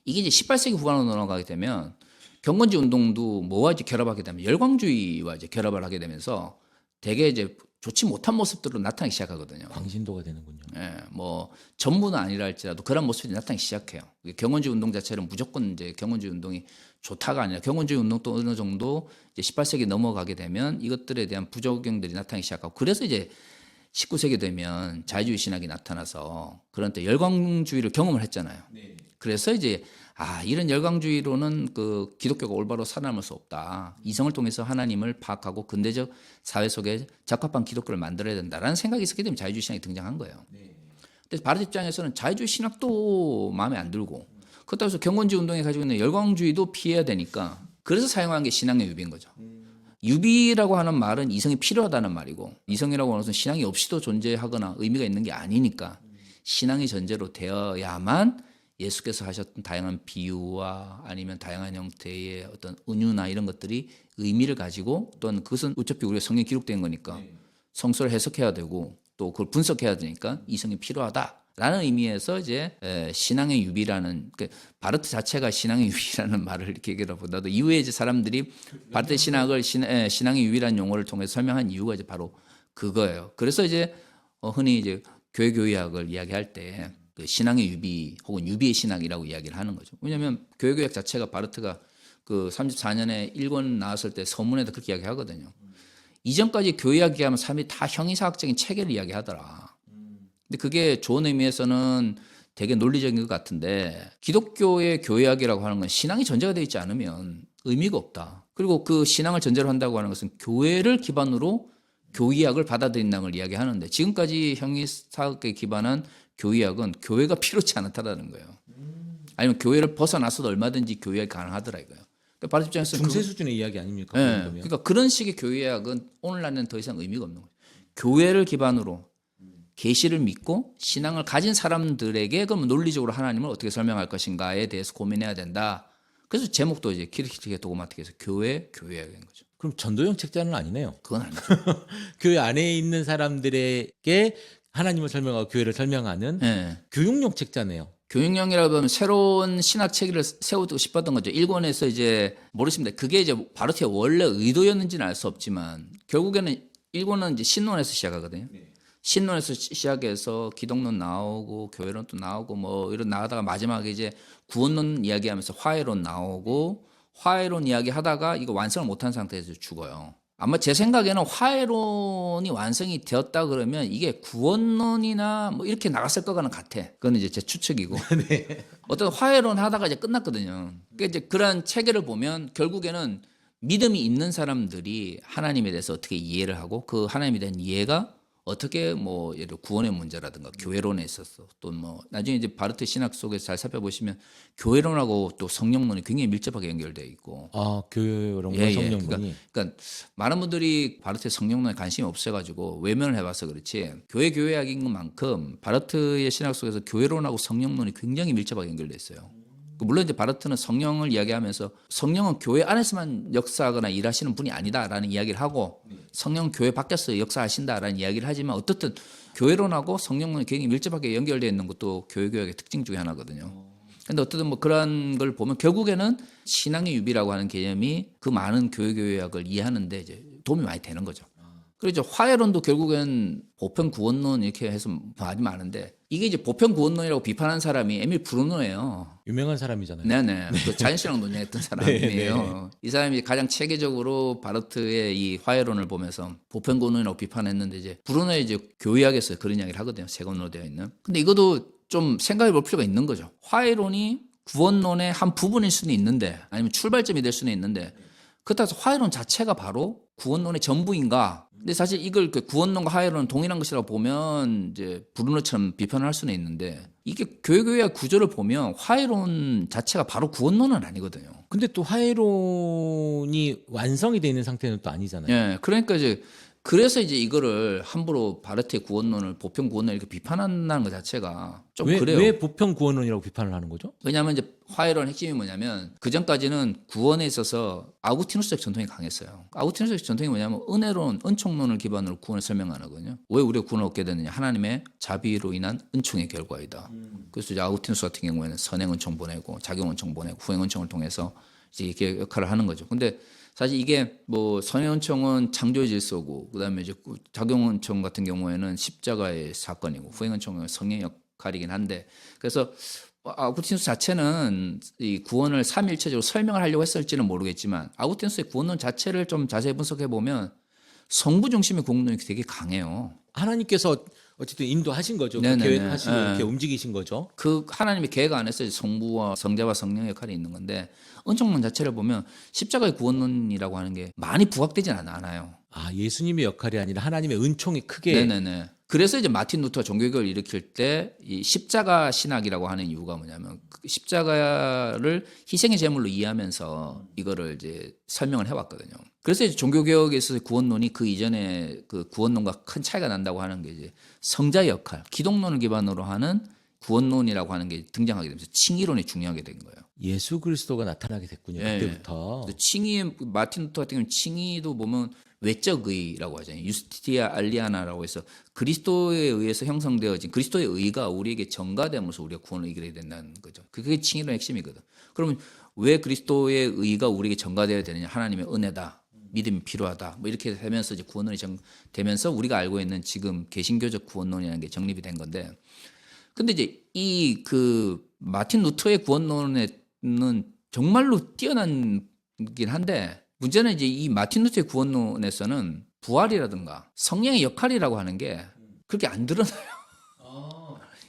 이게 이제 18세기 후반으로 넘어가게 되면 경건주의 운동도 뭐와 이제 결합하게 되면 열광주의와 이제 결합을 하게 되면서 되게 이제 좋지 못한 모습들로 나타나기 시작하거든요. 광신도가 되는군요. 예, 뭐 전부는 아니라 할지라도 그런 모습이 나타나기 시작해요. 경건주의 운동 자체는 무조건 이제 경건주의 운동이 좋다가 아니라 경건주의 운동도 어느 정도 이제 18세기 넘어가게 되면 이것들에 대한 부작용들이 나타나기 시작하고 그래서 이제 19세기 되면 자유주의 신학이 나타나서 그런 때 열광주의를 경험을 했잖아요. 그래서 이제 이런 열광주의로는 그 기독교가 올바로 살아남을 수 없다. 이성을 통해서 하나님을 파악하고 근대적 사회 속에 적합한 기독교를 만들어야 된다라는 생각이 있었기 때문에 자유주의 신학이 등장한 거예요. 근데 바르트 입장에서는 자유주의 신학도 마음에 안 들고 그렇다고 해서 경건주의 운동에 가지고 있는 열광주의도 피해야 되니까 그래서 사용한 게 신앙의 유비인 거죠. 유비라고 하는 말은 이성이 필요하다는 말이고 이성이라고 하는 것은 신앙이 없이도 존재하거나 의미가 있는 게 아니니까 신앙이 전제로 되어야만 예수께서 하셨던 다양한 비유와 아니면 다양한 형태의 어떤 은유나 이런 것들이 의미를 가지고 또는 그것은 어차피 우리가 성경에 기록된 거니까 성서를 해석해야 되고 또 그걸 분석해야 되니까 이성이 필요하다라는 의미에서 이제 신앙의 유비라는 바르트 자체가 신앙의 유비라는 말을 이렇게 얘기하보다도 이후에 이제 사람들이 바르트 신학을 신앙의 유비라는 용어를 통해서 설명한 이유가 이제 바로 그거예요. 그래서 이제 흔히 이제 교회교리학을 이야기할 때 그 신앙의 유비 혹은 유비의 신학이라고 이야기를 하는 거죠. 왜냐하면 교회교리학 자체가 바르트가 그 34년에 일권 나왔을 때 서문에도 그렇게 이야기하거든요. 이전까지 교회 이야기하면 사람이 다 형이사학적인 체계를 이야기하더라. 근데 그게 좋은 의미에서는 되게 논리적인 것 같은데 기독교의 교회학이라고 하는 건 신앙이 전제가 되어 있지 않으면 의미가 없다. 그리고 그 신앙을 전제로 한다고 하는 것은 교회를 기반으로 교의학을 받아들인다는 걸 이야기하는데 지금까지 형이사학에 기반한 교의학은 교회가 필요치 않다라는 거예요. 아니면 교회를 벗어나서도 얼마든지 교의학이 가능하더라 이거예요. 그러니까 바르트 입장에서는 중세 수준의 이야기 아닙니까? 네, 그러니까 그런 식의 교회학은 오늘날은 더 이상 의미가 없는 거예요. 교회를 기반으로 계시를 믿고 신앙을 가진 사람들에게 그럼 논리적으로 하나님을 어떻게 설명할 것인가에 대해서 고민해야 된다. 그래서 제목도 이제 키르키르의 도그마틱에서 교회학인 거죠. 그럼 전도형 책자는 아니네요. 그건 아니죠. 교회 안에 있는 사람들에게 하나님을 설명하고 교회를 설명하는 네. 교육용 책자네요. 교육령이라고 하면 새로운 신학 체계를 세우고 싶었던 거죠. 일본에서 이제 모르십니다. 그게 이제 바르트의 원래 의도였는지는 알 수 없지만 결국에는 일본은 이제 신론에서 시작하거든요. 신론에서 시작해서 기독론 나오고 교회론 또 나오고 뭐 이런 나가다가 마지막에 이제 구원론 이야기하면서 화해론 나오고 화해론 이야기하다가 이거 완성을 못한 상태에서 죽어요. 아마 제 생각에는 화해론이 완성이 되었다 그러면 이게 구원론이나 뭐 이렇게 나갔을 거는 같아. 그건 이제 제 추측이고. 어떤 화해론 하다가 이제 끝났거든요. 그러니까 이제 그런 체계를 보면 결국에는 믿음이 있는 사람들이 하나님에 대해서 어떻게 이해를 하고 그 하나님에 대한 이해가 어떻게 뭐 예를 들어 구원의 문제라든가 교회론에 있어서 또 뭐 나중에 이제 바르트 신학 속에서 잘 살펴보시면 교회론하고 또 성령론이 굉장히 밀접하게 연결되어 있고 아, 교회론과 예, 예. 성령론이. 그러니까 많은 분들이 바르트의 성령론에 관심이 없어가지고 외면을 해봐서 그렇지 교회학인 것만큼 바르트의 신학 속에서 교회론하고 성령론이 굉장히 밀접하게 연결되어 있어요. 물론 이제 바르트는 성령을 이야기하면서 성령은 교회 안에서만 역사하거나 일하시는 분이 아니다라는 이야기를 하고 성령은 교회 밖에서 역사하신다라는 이야기를 하지만 어떻든 교회론하고 성령론이 굉장히 밀접하게 연결되어 있는 것도 교회교역의 특징 중에 하나거든요. 근데 어쨌든 뭐 그런 걸 보면 결국에는 신앙의 유비라고 하는 개념이 그 많은 교회교역을 이해하는데 이제 도움이 많이 되는 거죠. 그리고 이제 화해론도 결국엔 보편 구원론 이렇게 해서 많이 많은데 이게 이제 보편 구원론이라고 비판한 사람이 에밀 브루노예요. 유명한 사람이잖아요. 네네. 그 자연신앙 논쟁했던 사람이에요. 이 사람이 가장 체계적으로 바르트의 이 화해론을 보면서 보편 구원론이라고 비판했는데 이제 브루노의 이제 교의학에서 그런 이야기를 하거든요. 세 권으로 되어 있는. 근데 이것도 좀 생각해 볼 필요가 있는 거죠. 화해론이 구원론의 한 부분일 수는 있는데 아니면 출발점이 될 수는 있는데 그렇다고 해서 화해론 자체가 바로 구원론의 전부인가? 근데 사실 이걸 그 구원론과 화해론은 동일한 것이라고 보면 이제 브루노처럼 비판을 할 수는 있는데 이게 교회학 구조를 보면 화해론 자체가 바로 구원론은 아니거든요. 근데 또 화해론이 완성이 돼 있는 상태는 또 아니잖아요. 예, 그러니까 이제 그래서 이제 이거를 함부로 바르트의 구원론을 보편 구원론 이렇게 비판한다는 것 자체가 좀 그래요. 왜 보편 구원론이라고 비판을 하는 거죠? 왜냐하면 이제 화해론 핵심이 뭐냐면 그 전까지는 구원에 있어서 아우구티누스적 전통이 강했어요. 아우구티누스적 전통이 뭐냐면 은혜론, 은총론을 기반으로 구원을 설명하는 거거든요. 왜 우리가 구원을 얻게 되느냐? 하나님의 자비로 인한 은총의 결과이다. 그래서 이제 아우구티누스 같은 경우에는 선행 은총 보내고 작용 은총 보내고 후행 은총을 통해서 이제 이렇게 역할을 하는 거죠. 근데 사실 이게 뭐 선행은총은 창조의 질서고 그다음에 이제 작용은총 같은 경우에는 십자가의 사건이고 후행은총은 성령의 역할이긴 한데 그래서 아우구티누스 자체는 이 구원을 삼일체적으로 설명을 하려고 했을지는 모르겠지만 아우구티누스의 구원론 자체를 좀 자세히 분석해 보면 성부 중심의 구원론이 되게 강해요. 하나님께서 어쨌든 인도하신 거죠. 네네네. 계획하시고 이렇게 움직이신 거죠. 그 하나님의 계획 안에서 성부와 성자와 성령의 역할이 있는 건데 은총론 자체를 보면 십자가의 구원론이라고 하는 게 많이 부각되진 않아요. 아, 예수님의 역할이 아니라 하나님의 은총이 크게. 네네네. 그래서 이제 마틴 루터가 종교개혁을 일으킬 때 이 십자가 신학이라고 하는 이유가 뭐냐면 그 십자가를 희생의 제물로 이해하면서 이거를 이제 설명을 해왔거든요. 그래서 이제 종교개혁에서 구원론이 그 이전에 그 구원론과 큰 차이가 난다고 하는 게 이제 성자의 역할, 기독론을 기반으로 하는 구원론이라고 하는 게 등장하게 되면서 칭의론이 중요하게 된 거예요. 예수 그리스도가 나타나게 됐군요. 예. 그때부터. 칭의 마틴 루터 같은 경우는 칭의도 보면 외적 의라고 하잖아요. 유스티티아 알리아나라고 해서 그리스도에 의해서 형성되어진 그리스도의 의가 우리에게 전가됨으로써 우리가 구원을 이기게 된다는 거죠. 그게 칭의론의 핵심이거든. 그러면 왜 그리스도의 의가 우리에게 전가되어야 되느냐? 하나님의 은혜다. 믿음이 필요하다. 뭐 이렇게 되면서 이제 구원론이 되면서 우리가 알고 있는 지금 개신교적 구원론이라는 게 정립이 된 건데 근데 이제 이 그 마틴 루터의 구원론에는 정말로 뛰어난긴 한데 문제는 이제 이 마틴 루터의 구원론에서는 부활이라든가 성령의 역할이라고 하는 게 그렇게 안 드러나요.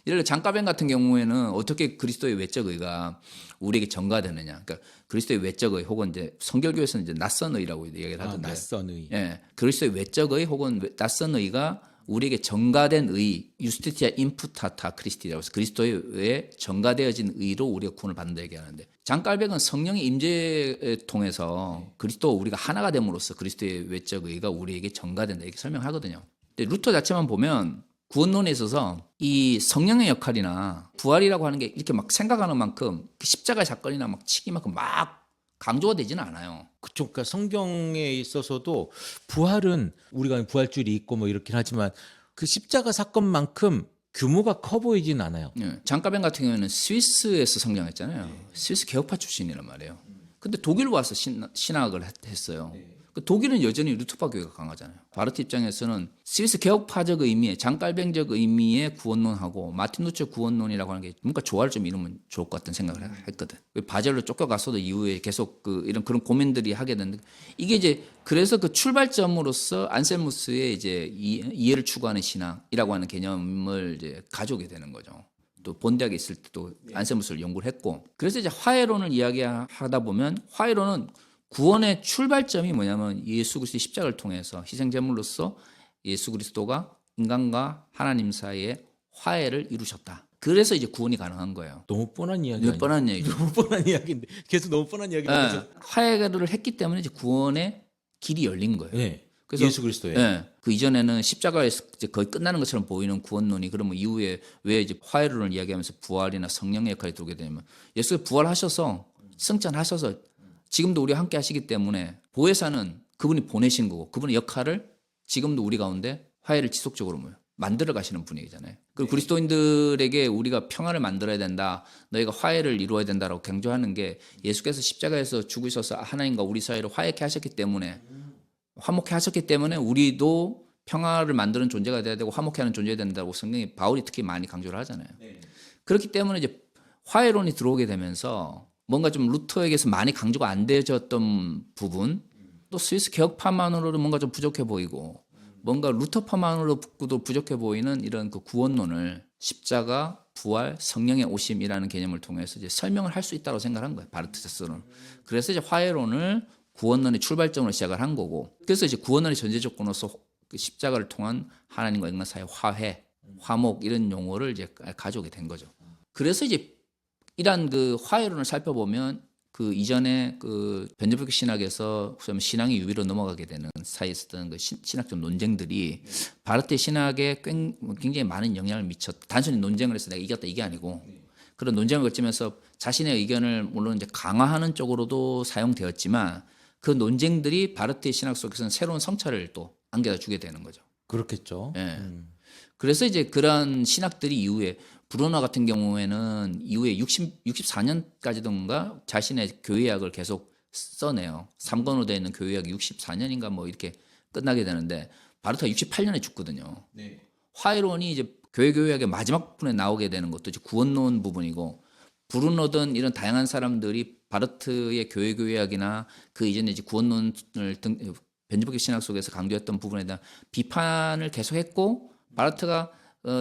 예를 들어 장가벤 같은 경우에는 어떻게 그리스도의 외적 의가 우리에게 전가되느냐. 그러니까 그리스도의 외적 의 혹은 이제 성결교에서는 이제 낯선 의라고 얘기를 하던데. 낯선 의. 예. 그리스도의 외적 의 혹은 낯선 의가 우리에게 전가된 의, 유스티티아 인푸타타 크리스티라고 해서 그리스도의 의에 전가되어진 의로 우리가 구원을 받는다 얘기하는데 장깔백은 성령의 임재에 통해서 그리스도 우리가 하나가 됨으로써 그리스도의 외적 의가 우리에게 전가된다 이렇게 설명하거든요. 근데 루터 자체만 보면 구원론에 있어서 이 성령의 역할이나 부활이라고 하는 게 이렇게 막 생각하는 만큼 십자가의 사건이나 막 치기만큼 막 강조가 되지는 않아요. 그쪽 그러니까 성경에 있어서도 부활은 우리가 부활줄이 있고 뭐 이렇긴 하지만 그 십자가 사건만큼 규모가 커 보이지는 않아요. 네. 장가벤 같은 경우에는 스위스에서 성장했잖아요. 스위스 개혁파 출신이란 말이에요. 근데 독일 와서 신학을 했어요. 그 독일은 여전히 루터파 교회가 강하잖아요. 바르트 입장에서는 스위스 개혁파적 의미의 장깔뱅적 의미의 구원론하고 마틴 루터 구원론이라고 하는 게 뭔가 조화를 좀 이루면 좋을 것 같은 생각을 했거든. 바젤로 쫓겨갔어도 이후에 계속 이런 그런 고민들이 하게 되는데 이게 이제 그래서 그 출발점으로서 안셀무스의 이제 이해를 추구하는 신앙이라고 하는 개념을 이제 가져오게 되는 거죠. 또 본대학에 있을 때도 안셀무스를 연구를 했고 그래서 이제 화해론을 이야기하다 보면 화해론은 구원의 출발점이 뭐냐면 예수 그리스도의 십자가를 통해서 희생제물로서 예수 그리스도가 인간과 하나님 사이에 화해를 이루셨다. 그래서 이제 구원이 가능한 거예요. 너무 뻔한 이야기 아니에요? 뻔한 얘기죠. 너무 뻔한 이야기인데 계속 너무 뻔한 이야기인데. 화해를 했기 때문에 이제 구원의 길이 열린 거예요. 네. 그래서 예수 그리스도에. 네, 그 이전에는 십자가에서 이제 거의 끝나는 것처럼 보이는 구원론이 그러면 이후에 왜 이제 화해론을 이야기하면서 부활이나 성령의 역할이 들어오게 되면 예수가 부활하셔서 승천하셔서 지금도 우리와 함께 하시기 때문에 보혜사는 그분이 보내신 거고 그분의 역할을 지금도 우리 가운데 화해를 지속적으로 만들어 가시는 분이잖아요. 그리고 그리스도인들에게 우리가 평화를 만들어야 된다. 너희가 화해를 이루어야 된다라고 강조하는 게 예수께서 십자가에서 죽으셔서 하나님과 우리 사이를 화해케 하셨기 때문에 화목케 하셨기 때문에 우리도 평화를 만드는 존재가 돼야 되고 화목케 하는 존재가 된다고 성경이 바울이 특히 많이 강조를 하잖아요. 그렇기 때문에 이제 화해론이 들어오게 되면서 뭔가 좀 루터에게서 많이 강조가 안 되어졌던 부분 또 스위스 개혁파만으로도 뭔가 좀 부족해 보이고 뭔가 루터파만으로도 부족해 보이는 이런 그 구원론을 십자가, 부활, 성령의 오심이라는 개념을 통해서 이제 설명을 할 수 있다고 생각한 거예요. 바르트 스스로는. 그래서 이제 화해론을 구원론의 출발점으로 시작을 한 거고 그래서 이제 구원론의 전제 조건으로서 그 십자가를 통한 하나님과 인간 사이의 화해, 화목 이런 용어를 이제 가져오게 된 거죠. 그래서 이제 이러한 그 화해론을 살펴보면 그 이전에 그 변제불교 신학에서 신앙이 유비로 넘어가게 되는 사이에 있었던 그 신학적 논쟁들이 바르트의 신학에 굉장히 많은 영향을 미쳤다. 단순히 논쟁을 해서 내가 이겼다 이게 아니고 그런 논쟁을 거치면서 자신의 의견을 물론 이제 강화하는 쪽으로도 사용되었지만 그 논쟁들이 바르트의 신학 속에서는 새로운 성찰을 또 안겨다 주게 되는 거죠. 그렇겠죠. 예. 그래서 이제 그런 신학들이 이후에 브루너 같은 경우에는 이후에 64년까지던가 자신의 교회학을 계속 써내요. 3권으로 되어 있는 교회학이 64년인가 뭐 이렇게 끝나게 되는데 바르트가 68년에 죽거든요. 네. 화해론이 이제 교회학의 마지막 부분에 나오게 되는 것도 이제 구원론 부분이고 브루너든 이런 다양한 사람들이 바르트의 교회학이나 그 이전에 이제 구원론을 변제불교 신학 속에서 강조했던 부분에 대한 비판을 계속했고 바르트가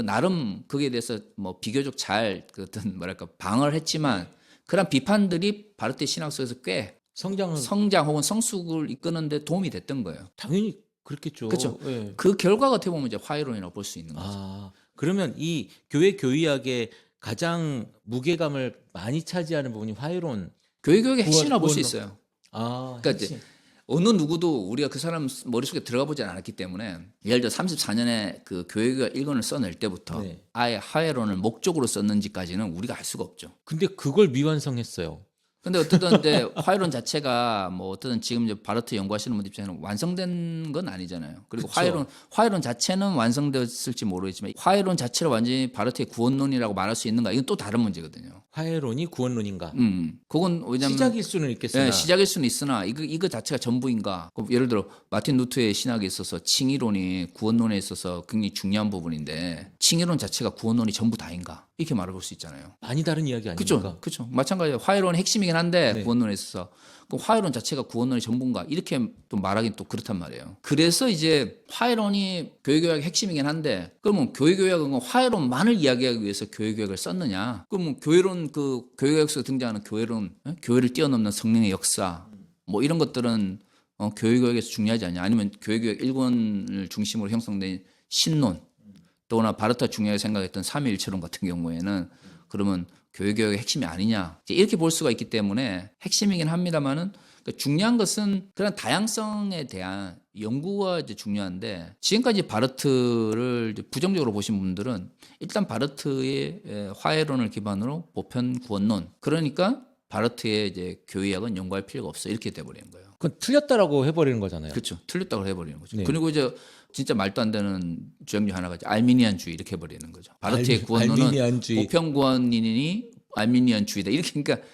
나름 거기에 대해서 뭐 비교적 잘 어떤 뭐랄까 방어를 했지만 그런 비판들이 바르트의 신학 속에서 꽤 성장 혹은 성숙을 이끄는데 도움이 됐던 거예요. 당연히 그렇겠죠. 그렇죠. 네. 그 결과가 어떻게 보면 이제 화해론이라고 볼 수 있는 거죠. 아, 그러면 이 교회학의 가장 무게감을 많이 차지하는 부분이 화해론. 교회의 핵심이라고 볼 수 있어요. 아, 그러니까 이제 어느 누구도 우리가 그 사람 머릿속에 들어가 보지 않았기 때문에 예를 들어 34년에 그 교회가 1권을 써낼 때부터 네. 아예 화해론을 목적으로 썼는지까지는 우리가 알 수가 없죠. 근데 그걸 미완성했어요. 근데 어쨌든 이제 화해론 자체가 뭐 어쨌든 지금 이제 바르트 연구하시는 분들 입장에는 완성된 건 아니잖아요. 그리고 그쵸. 화해론 자체는 완성되었을지 모르겠지만 화해론 자체를 완전히 바르트의 구원론이라고 말할 수 있는가 이건 또 다른 문제거든요. 화해론이 구원론인가? 그건 왜냐면 시작일 수는 있겠으나. 네, 시작일 수는 있으나 이거 자체가 전부인가? 예를 들어 마틴 루터의 신학에 있어서 칭의론이 구원론에 있어서 굉장히 중요한 부분인데 칭의론 자체가 구원론이 전부 다인가? 이렇게 말해볼 수 있잖아요. 많이 다른 이야기 아닙니까? 그렇죠, 그렇죠. 마찬가지로 화해론의 핵심이긴 한데 네. 구원론에 있어서 그럼 화해론 자체가 구원론의 전부인가? 이렇게 또 말하기는 또 그렇단 말이에요. 그래서 이제 화해론이 교회교약의 핵심이긴 한데 그러면 교회교약은 화해론만을 이야기하기 위해서 교회교약을 썼느냐? 그러면 교회론 그 교회교약 속에 등장하는 교회론, 교회를 뛰어넘는 성령의 역사 뭐 이런 것들은 교회교약에서 중요하지 않냐? 아니면 교회교약 1권을 중심으로 형성된 신론 또나 바르트가 중요하게 생각했던 삼위일체론 같은 경우에는 그러면 교회교육의 핵심이 아니냐 이렇게 볼 수가 있기 때문에 핵심이긴 합니다만은 중요한 것은 그런 다양성에 대한 연구가 이제 중요한데 지금까지 바르트를 이제 부정적으로 보신 분들은 일단 바르트의 화해론을 기반으로 보편 구원론 그러니까 바르트의 이제 교회학은 연구할 필요가 없어 이렇게 돼버리는 거예요. 그건 틀렸다라고 해버리는 거잖아요. 그렇죠. 틀렸다고 해버리는 거죠. 네. 그리고 이제 진짜 말도 안 되는 주장 중 하나가 알미니안주의 이렇게 해버리는 거죠. 바르트의 구원론은 알미니안주의. 보편 구원이니 알미니안주의다. 이렇게 그러니까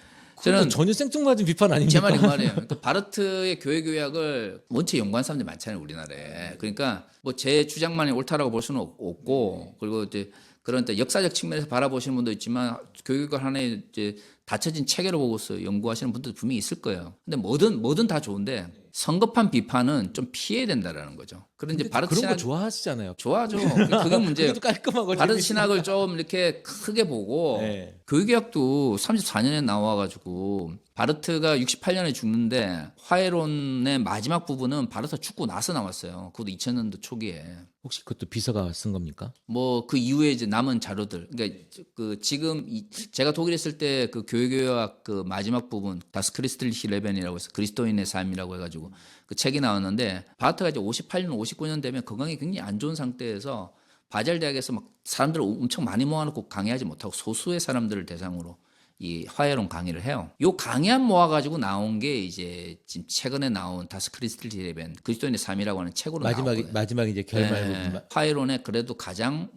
저는 전혀 생뚱맞은 비판 아닙니까? 제 말이 그 말이에요. 그러니까 바르트의 교회 교약을 원체 연구한 사람들이 많잖아요, 우리나라에. 그러니까 뭐 제 주장만이 옳다라고 볼 수는 없고, 그리고 이제 그런 역사적 측면에서 바라보시는 분도 있지만 교육을 하나의 이제 닫혀진 체계로 보고서 연구하시는 분들도 분명히 있을 거예요. 근데 뭐든 다 좋은데 성급한 비판은 좀 피해야 된다라는 거죠. 그런 이제 바르트 그런 거 신학 좋아하시잖아요. 좋아하죠. 그게 문제예요. 그래도 깔끔하고 바르트 재밌- 신학을 좀 이렇게 크게 보고 네. 교육개혁도 34년에 나와가지고 바르트가 68년에 죽는데 화해론의 마지막 부분은 바르트 죽고 나서 나왔어요. 그것도 2000년도 초기에. 혹시 그것도 비서가 쓴 겁니까? 뭐 그 이후에 이제 남은 자료들, 그러니까 그 지금 제가 독일에 있을 때 그 교육개혁 그 마지막 부분 다스 크리스틀리히 레벤이라고 해서 그리스도인의 삶이라고 해가지고 그 책이 나왔는데 바르트가 이제 58년, 59년 되면 건강이 굉장히 안 좋은 상태에서 바젤 대학에서 막 사람들을 엄청 많이 모아놓고 강의하지 못하고 소수의 사람들을 대상으로 이 화해론 강의를 해요. 요 강의안 모아가지고 나온 게 이제 지금 최근에 나온 다스 크리스틀리히 레벤 그리스도인의 삶이라고 하는 책으로 나온 거예요. 마지막 이제 결말 네, 부분. 화해론의 그래도 가장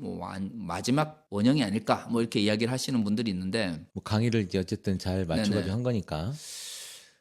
마지막 원형이 아닐까 뭐 이렇게 이야기를 하시는 분들이 있는데 뭐 강의를 이제 어쨌든 잘 맞춰가지고 네네. 한 거니까.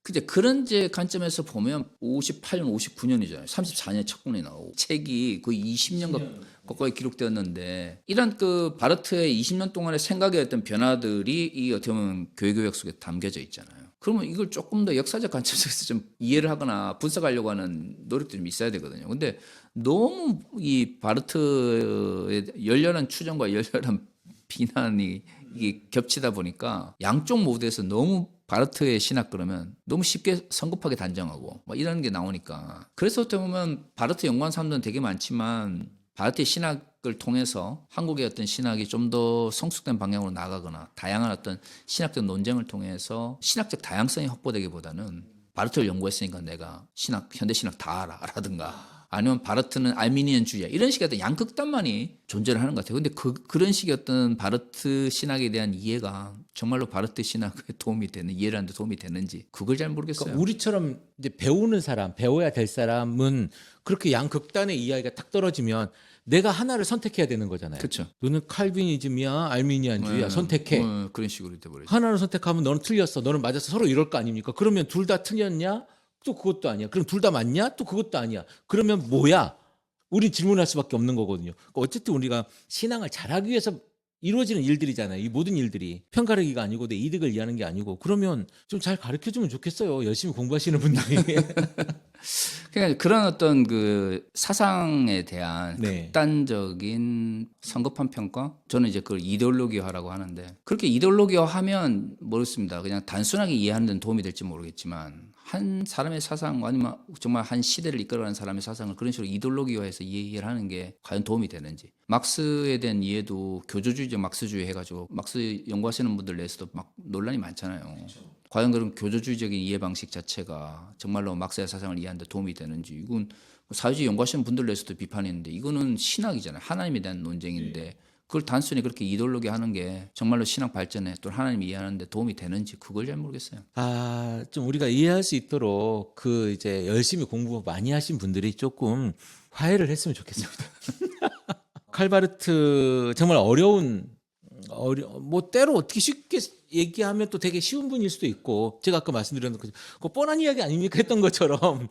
이제 그런 이제 관점에서 보면 58년, 59년이잖아요. 34년에 첫 권이 나오고 책이 거의 20년 가까이 기록되었는데 이런 그 바르트의 20년 동안의 생각의 어떤 변화들이 이 어떻게 보면 교육개혁 속에 담겨져 있잖아요. 그러면 이걸 조금 더 역사적 관점에서 좀 이해를 하거나 분석하려고 하는 노력도 좀 있어야 되거든요. 근데 너무 이 바르트의 열렬한 추정과 열렬한 비난이 이게 겹치다 보니까 양쪽 모두에서 너무 바르트의 신학 그러면 너무 쉽게 성급하게 단정하고 막 이런 게 나오니까 그래서 어떻게 보면 바르트 연구한 사람들은 되게 많지만 바르트의 신학을 통해서 한국의 어떤 신학이 좀 더 성숙된 방향으로 나가거나 다양한 어떤 신학적 논쟁을 통해서 신학적 다양성이 확보되기보다는 바르트를 연구했으니까 내가 현대 신학 다 알아라든가 아니면 바르트는 알미니언주의야 이런 식의 어떤 양극단만이 존재를 하는 것 같아요. 근데 그런 식의 어떤 바르트 신학에 대한 이해가 정말로 바르트 신학에 도움이 되는 이해를 하는데 도움이 되는지 그걸 잘 모르겠어요. 그러니까 우리처럼 이제 배우는 사람, 배워야 될 사람은 그렇게 양극단의 이야기가 딱 떨어지면 내가 하나를 선택해야 되는 거잖아요. 그렇죠. 너는 칼빈이즘이야, 알미니안주의야, 선택해. 그런 식으로 돼버리죠. 하나를 선택하면 너는 틀렸어, 너는 맞았어, 서로 이럴 거 아닙니까? 그러면 둘 다 틀렸냐? 또 그것도 아니야. 그럼 둘 다 맞냐? 또 그것도 아니야. 그러면 뭐야? 우린 질문할 수밖에 없는 거거든요. 그러니까 어쨌든 우리가 신앙을 잘하기 위해서 이루어지는 일들이잖아요. 이 모든 일들이 편가르기가 아니고 내 이득을 위하는 게 아니고 그러면 좀 잘 가르쳐주면 좋겠어요. 열심히 공부하시는 분들이. 그러니까 그런 어떤 그 사상에 대한 네. 극단적인 성급한 평가? 저는 이제 그걸 이데올로기화라고 하는데 그렇게 이데올로기화하면 모르겠습니다. 그냥 단순하게 이해하는 데는 도움이 될지 모르겠지만 한 사람의 사상 아니면 정말 한 시대를 이끌어가는 사람의 사상을 그런 식으로 이데올로기화해서 이해를 하는 게 과연 도움이 되는지. 막스에 대한 이해도 교조주의적 막스주의 해가지고 막스 연구하시는 분들 내에서도 막 논란이 많잖아요. 과연 그런 교조주의적인 이해 방식 자체가 정말로 막스의 사상을 이해하는 데 도움이 되는지 이건 사회주의 연구하시는 분들 내에서도 비판이 있는데 이거는 신학이잖아요. 하나님에 대한 논쟁인데 그걸 단순히 그렇게 이데올로기 하는 게 정말로 신학 발전에 또 하나님 이해하는 데 도움이 되는지 그걸 잘 모르겠어요. 아, 좀 우리가 이해할 수 있도록 그 이제 열심히 공부 많이 하신 분들이 조금 화해를 했으면 좋겠습니다. 칼바르트 정말 뭐 때로 어떻게 쉽게 얘기하면 또 되게 쉬운 분일 수도 있고 제가 아까 말씀드렸던 그 뻔한 이야기 아닙니까 했던 것처럼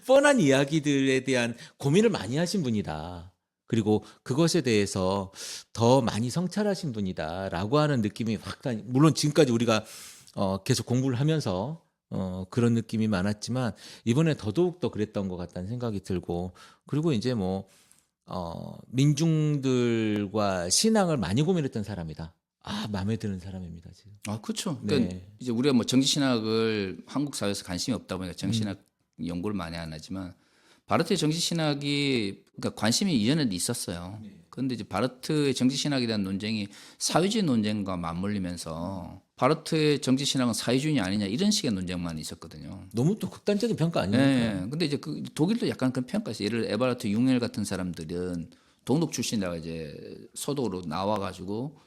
뻔한 이야기들에 대한 고민을 많이 하신 분이다. 그리고 그것에 대해서 더 많이 성찰하신 분이다라고 하는 느낌이 확 물론 지금까지 우리가 계속 공부를 하면서 그런 느낌이 많았지만 이번에 더더욱 더 그랬던 것 같다는 생각이 들고 그리고 이제 뭐 민중들과 신앙을 많이 고민했던 사람이다. 아, 마음에 드는 사람입니다, 지금. 아, 그렇죠. 그러니까 네. 이제 우리가 뭐 정치신학을 한국 사회에서 관심이 없다 보니까 정치신학 연구를 많이 안 하지만 바르트의 정치신학이 그러니까 관심이 이전에도 있었어요. 그런데 이제 바르트의 정치신학에 대한 논쟁이 사회주의 논쟁과 맞물리면서 바르트의 정치신학은 사회주의냐 아니냐 이런 식의 논쟁만 있었거든요. 너무 또 극단적인 평가 아닙니까? 네. 근데 이제 그 독일도 약간 그런 평가가 있어요. 예를 들어 에바르트 융엘 같은 사람들은 동독 출신이다가 이제 소독으로 나와가지고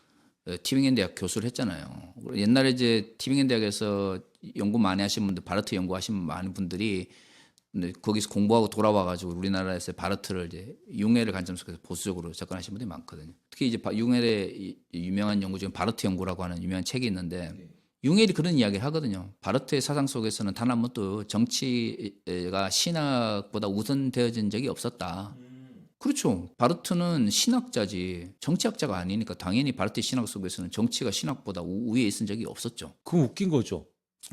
티빙엔 대학 교수를 했잖아요. 옛날에 이제 티빙엔 대학에서 연구 많이 하신 분들, 바르트 연구하신 많은 분들이 근데 거기서 공부하고 돌아와가지고 우리나라에서 바르트를 이제 융헬을 관점에서 보수적으로 접근하신 분들이 많거든요. 특히 이제 융헬의 유명한 연구 중에 바르트 연구라고 하는 유명한 책이 있는데 융헬이 그런 이야기를 하거든요. 바르트의 사상 속에서는 단 한 번도 정치가 신학보다 우선되어진 적이 없었다. 그렇죠. 바르트는 신학자지 정치학자가 아니니까 당연히 바르트의 신학 속에서는 정치가 신학보다 우위에 있은 적이 없었죠. 그럼 웃긴 거죠.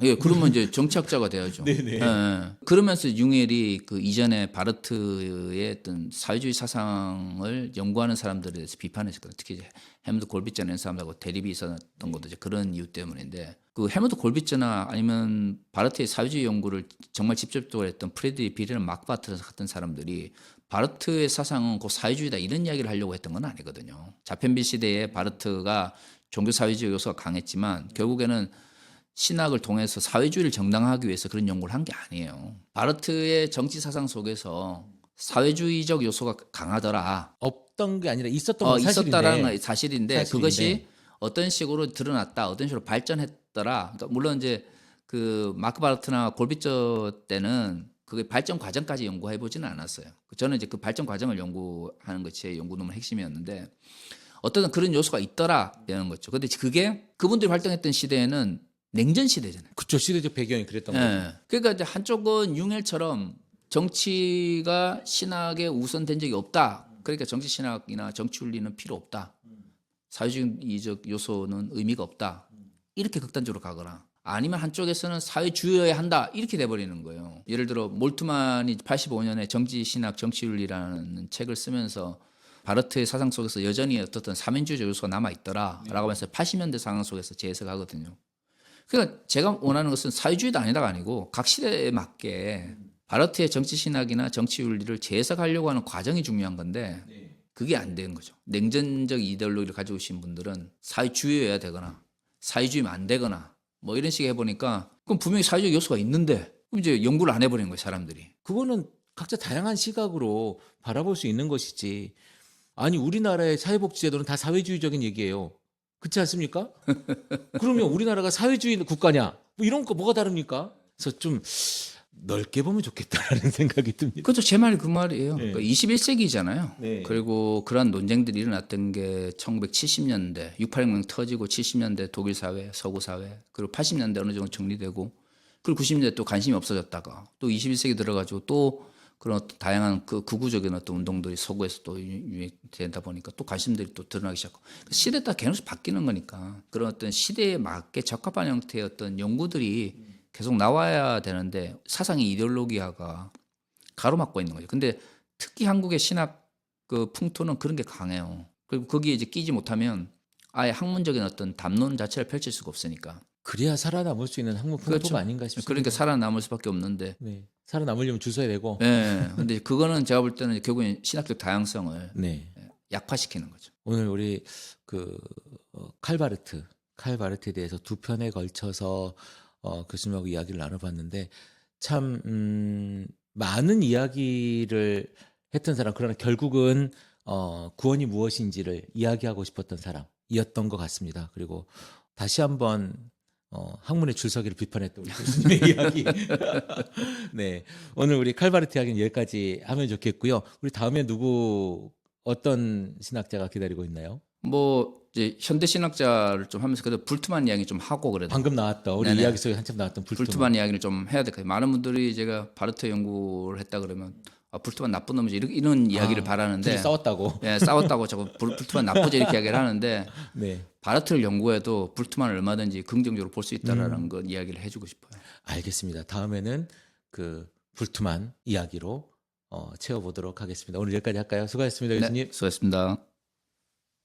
예, 그러면 이제 정치학자가 돼야죠. 네네. 예. 그러면서 융헬이 그 이전에 바르트의 어떤 사회주의 사상을 연구하는 사람들에 대해서 비판했었거든요. 특히 이제 헬무트 골비처 이런 사람들하고 대립이 있었던 것도 이제 그런 이유 때문인데 그 헬무트 골비처나 아니면 바르트의 사회주의 연구를 정말 직접적으로 했던 프레드리 비레나 마크 바트 같은 사람들이 바르트의 사상은 곧 사회주의다 이런 이야기를 하려고 했던 건 아니거든요. 자펜빌 시대에 바르트가 종교사회주의 요소가 강했지만 결국에는 신학을 통해서 사회주의를 정당화하기 위해서 그런 연구를 한 게 아니에요. 바르트의 정치 사상 속에서 사회주의적 요소가 강하더라. 없던 게 아니라 있었던 건 사실인데. 있었다라는 건 사실인데 사실인데. 그것이 어떤 식으로 드러났다, 어떤 식으로 발전했더라. 그러니까 물론 이제 그 마크 바르트나 골비처 때는 그게 발전 과정까지 연구해 보지는 않았어요. 저는 이제 그 발전 과정을 연구하는 것이 제 연구 논문 핵심이었는데 어떤 그런 요소가 있더라 이런 거죠. 근데 그게 그분들이 활동했던 시대에는 냉전 시대잖아요. 그쵸. 시대적 배경이 그랬던 거죠. 예. 그러니까 이제 한쪽은 융헬처럼 정치가 신학에 우선된 적이 없다. 그러니까 정치 신학이나 정치 윤리는 필요 없다. 사회주의적 요소는 의미가 없다. 이렇게 극단적으로 가거나 아니면 한쪽에서는 사회주의여야 한다. 이렇게 돼버리는 거예요. 예를 들어 몰트만이 85년에 정치 신학 정치 윤리라는 책을 쓰면서 바르트의 사상 속에서 여전히 어떻든 사민주의적 요소가 남아있더라라고 하면서 80년대 상황 속에서 재해석하거든요. 그러니까 제가 원하는 것은 사회주의도 아니다가 아니고 각 시대에 맞게 바르트의 정치 신학이나 정치 윤리를 재해석하려고 하는 과정이 중요한 건데 그게 안 된 거죠. 냉전적 이데올로기를 가지고 계신 분들은 사회주의여야 되거나 사회주의면 안 되거나 뭐 이런 식으로 해보니까 그럼 분명히 사회적 요소가 있는데 그럼 이제 연구를 안 해버리는 거예요, 사람들이. 그거는 각자 다양한 시각으로 바라볼 수 있는 것이지. 아니 우리나라의 사회복지제도는 다 사회주의적인 얘기예요. 그렇지 않습니까? 그러면 우리나라가 사회주의 국가냐? 뭐 이런 거 뭐가 다릅니까? 그래서 좀 넓게 보면 좋겠다라는 생각이 듭니다. 그렇죠. 제 말이 그 말이에요. 네. 그러니까 21세기잖아요. 네. 그리고 그러한 논쟁들이 일어났던 게 1970년대 6.8혁명 터지고 70년대 독일 사회, 서구 사회, 그리고 80년대 어느 정도 정리되고 그리고 90년대 또 관심이 없어졌다가 또 21세기 들어가지고 또 그런 어떤 다양한 그 극우적인 어떤 운동들이 서구에서 또 유행되다 보니까 또 관심들이 또 드러나기 시작하고 시대에 따라 계속 바뀌는 거니까 그런 어떤 시대에 맞게 적합한 형태의 어떤 연구들이 계속 나와야 되는데 사상의 이데올로기화가 가로막고 있는 거죠. 근데 특히 한국의 신학 그 풍토는 그런 게 강해요. 그리고 거기에 이제 끼지 못하면 아예 학문적인 어떤 담론 자체를 펼칠 수가 없으니까. 그래야 살아남을 수 있는 학문 풍토가 그렇죠. 아닌가 싶습니다. 그러니까 살아남을 수밖에 없는데. 네. 살아남으려면 줄 서야 되고. 네. 근데 그거는 제가 볼 때는 결국엔 신학적 다양성을 네. 약화시키는 거죠. 오늘 우리 그 칼바르트에 대해서 두 편에 걸쳐서 교수님하고 이야기를 나눠봤는데 참 많은 이야기를 했던 사람, 그러나 결국은 구원이 무엇인지를 이야기하고 싶었던 사람이었던 것 같습니다. 그리고 다시 한번 학문의 줄서기를 비판했던 우리 교수님의 이야기. 네, 오늘 우리 칼바르트 이야기는 여기까지 하면 좋겠고요. 우리 다음에 어떤 신학자가 기다리고 있나요? 뭐 이제 현대 신학자를 좀 하면서 그래도 불트만 이야기 좀 하고 그래도 방금 나왔던 우리 네네. 이야기 속에 한참 나왔던 불트만 이야기를 좀 해야 될 거예요. 많은 분들이 제가 바르트 연구를 했다 그러면 불트만 나쁜 놈이지 이런 이야기를 바라는데 둘이 싸웠다고. 예, 싸웠다고 자꾸 불트만 나쁘지 이렇게 이야기를 하는데 네, 바르트를 연구해도 불트만을 얼마든지 긍정적으로 볼 수 있다라는 건 이야기를 해주고 싶어요. 알겠습니다. 다음에는 그 불트만 이야기로 채워보도록 하겠습니다. 오늘 여기까지 할까요? 수고하셨습니다, 교수님. 네, 수고하셨습니다.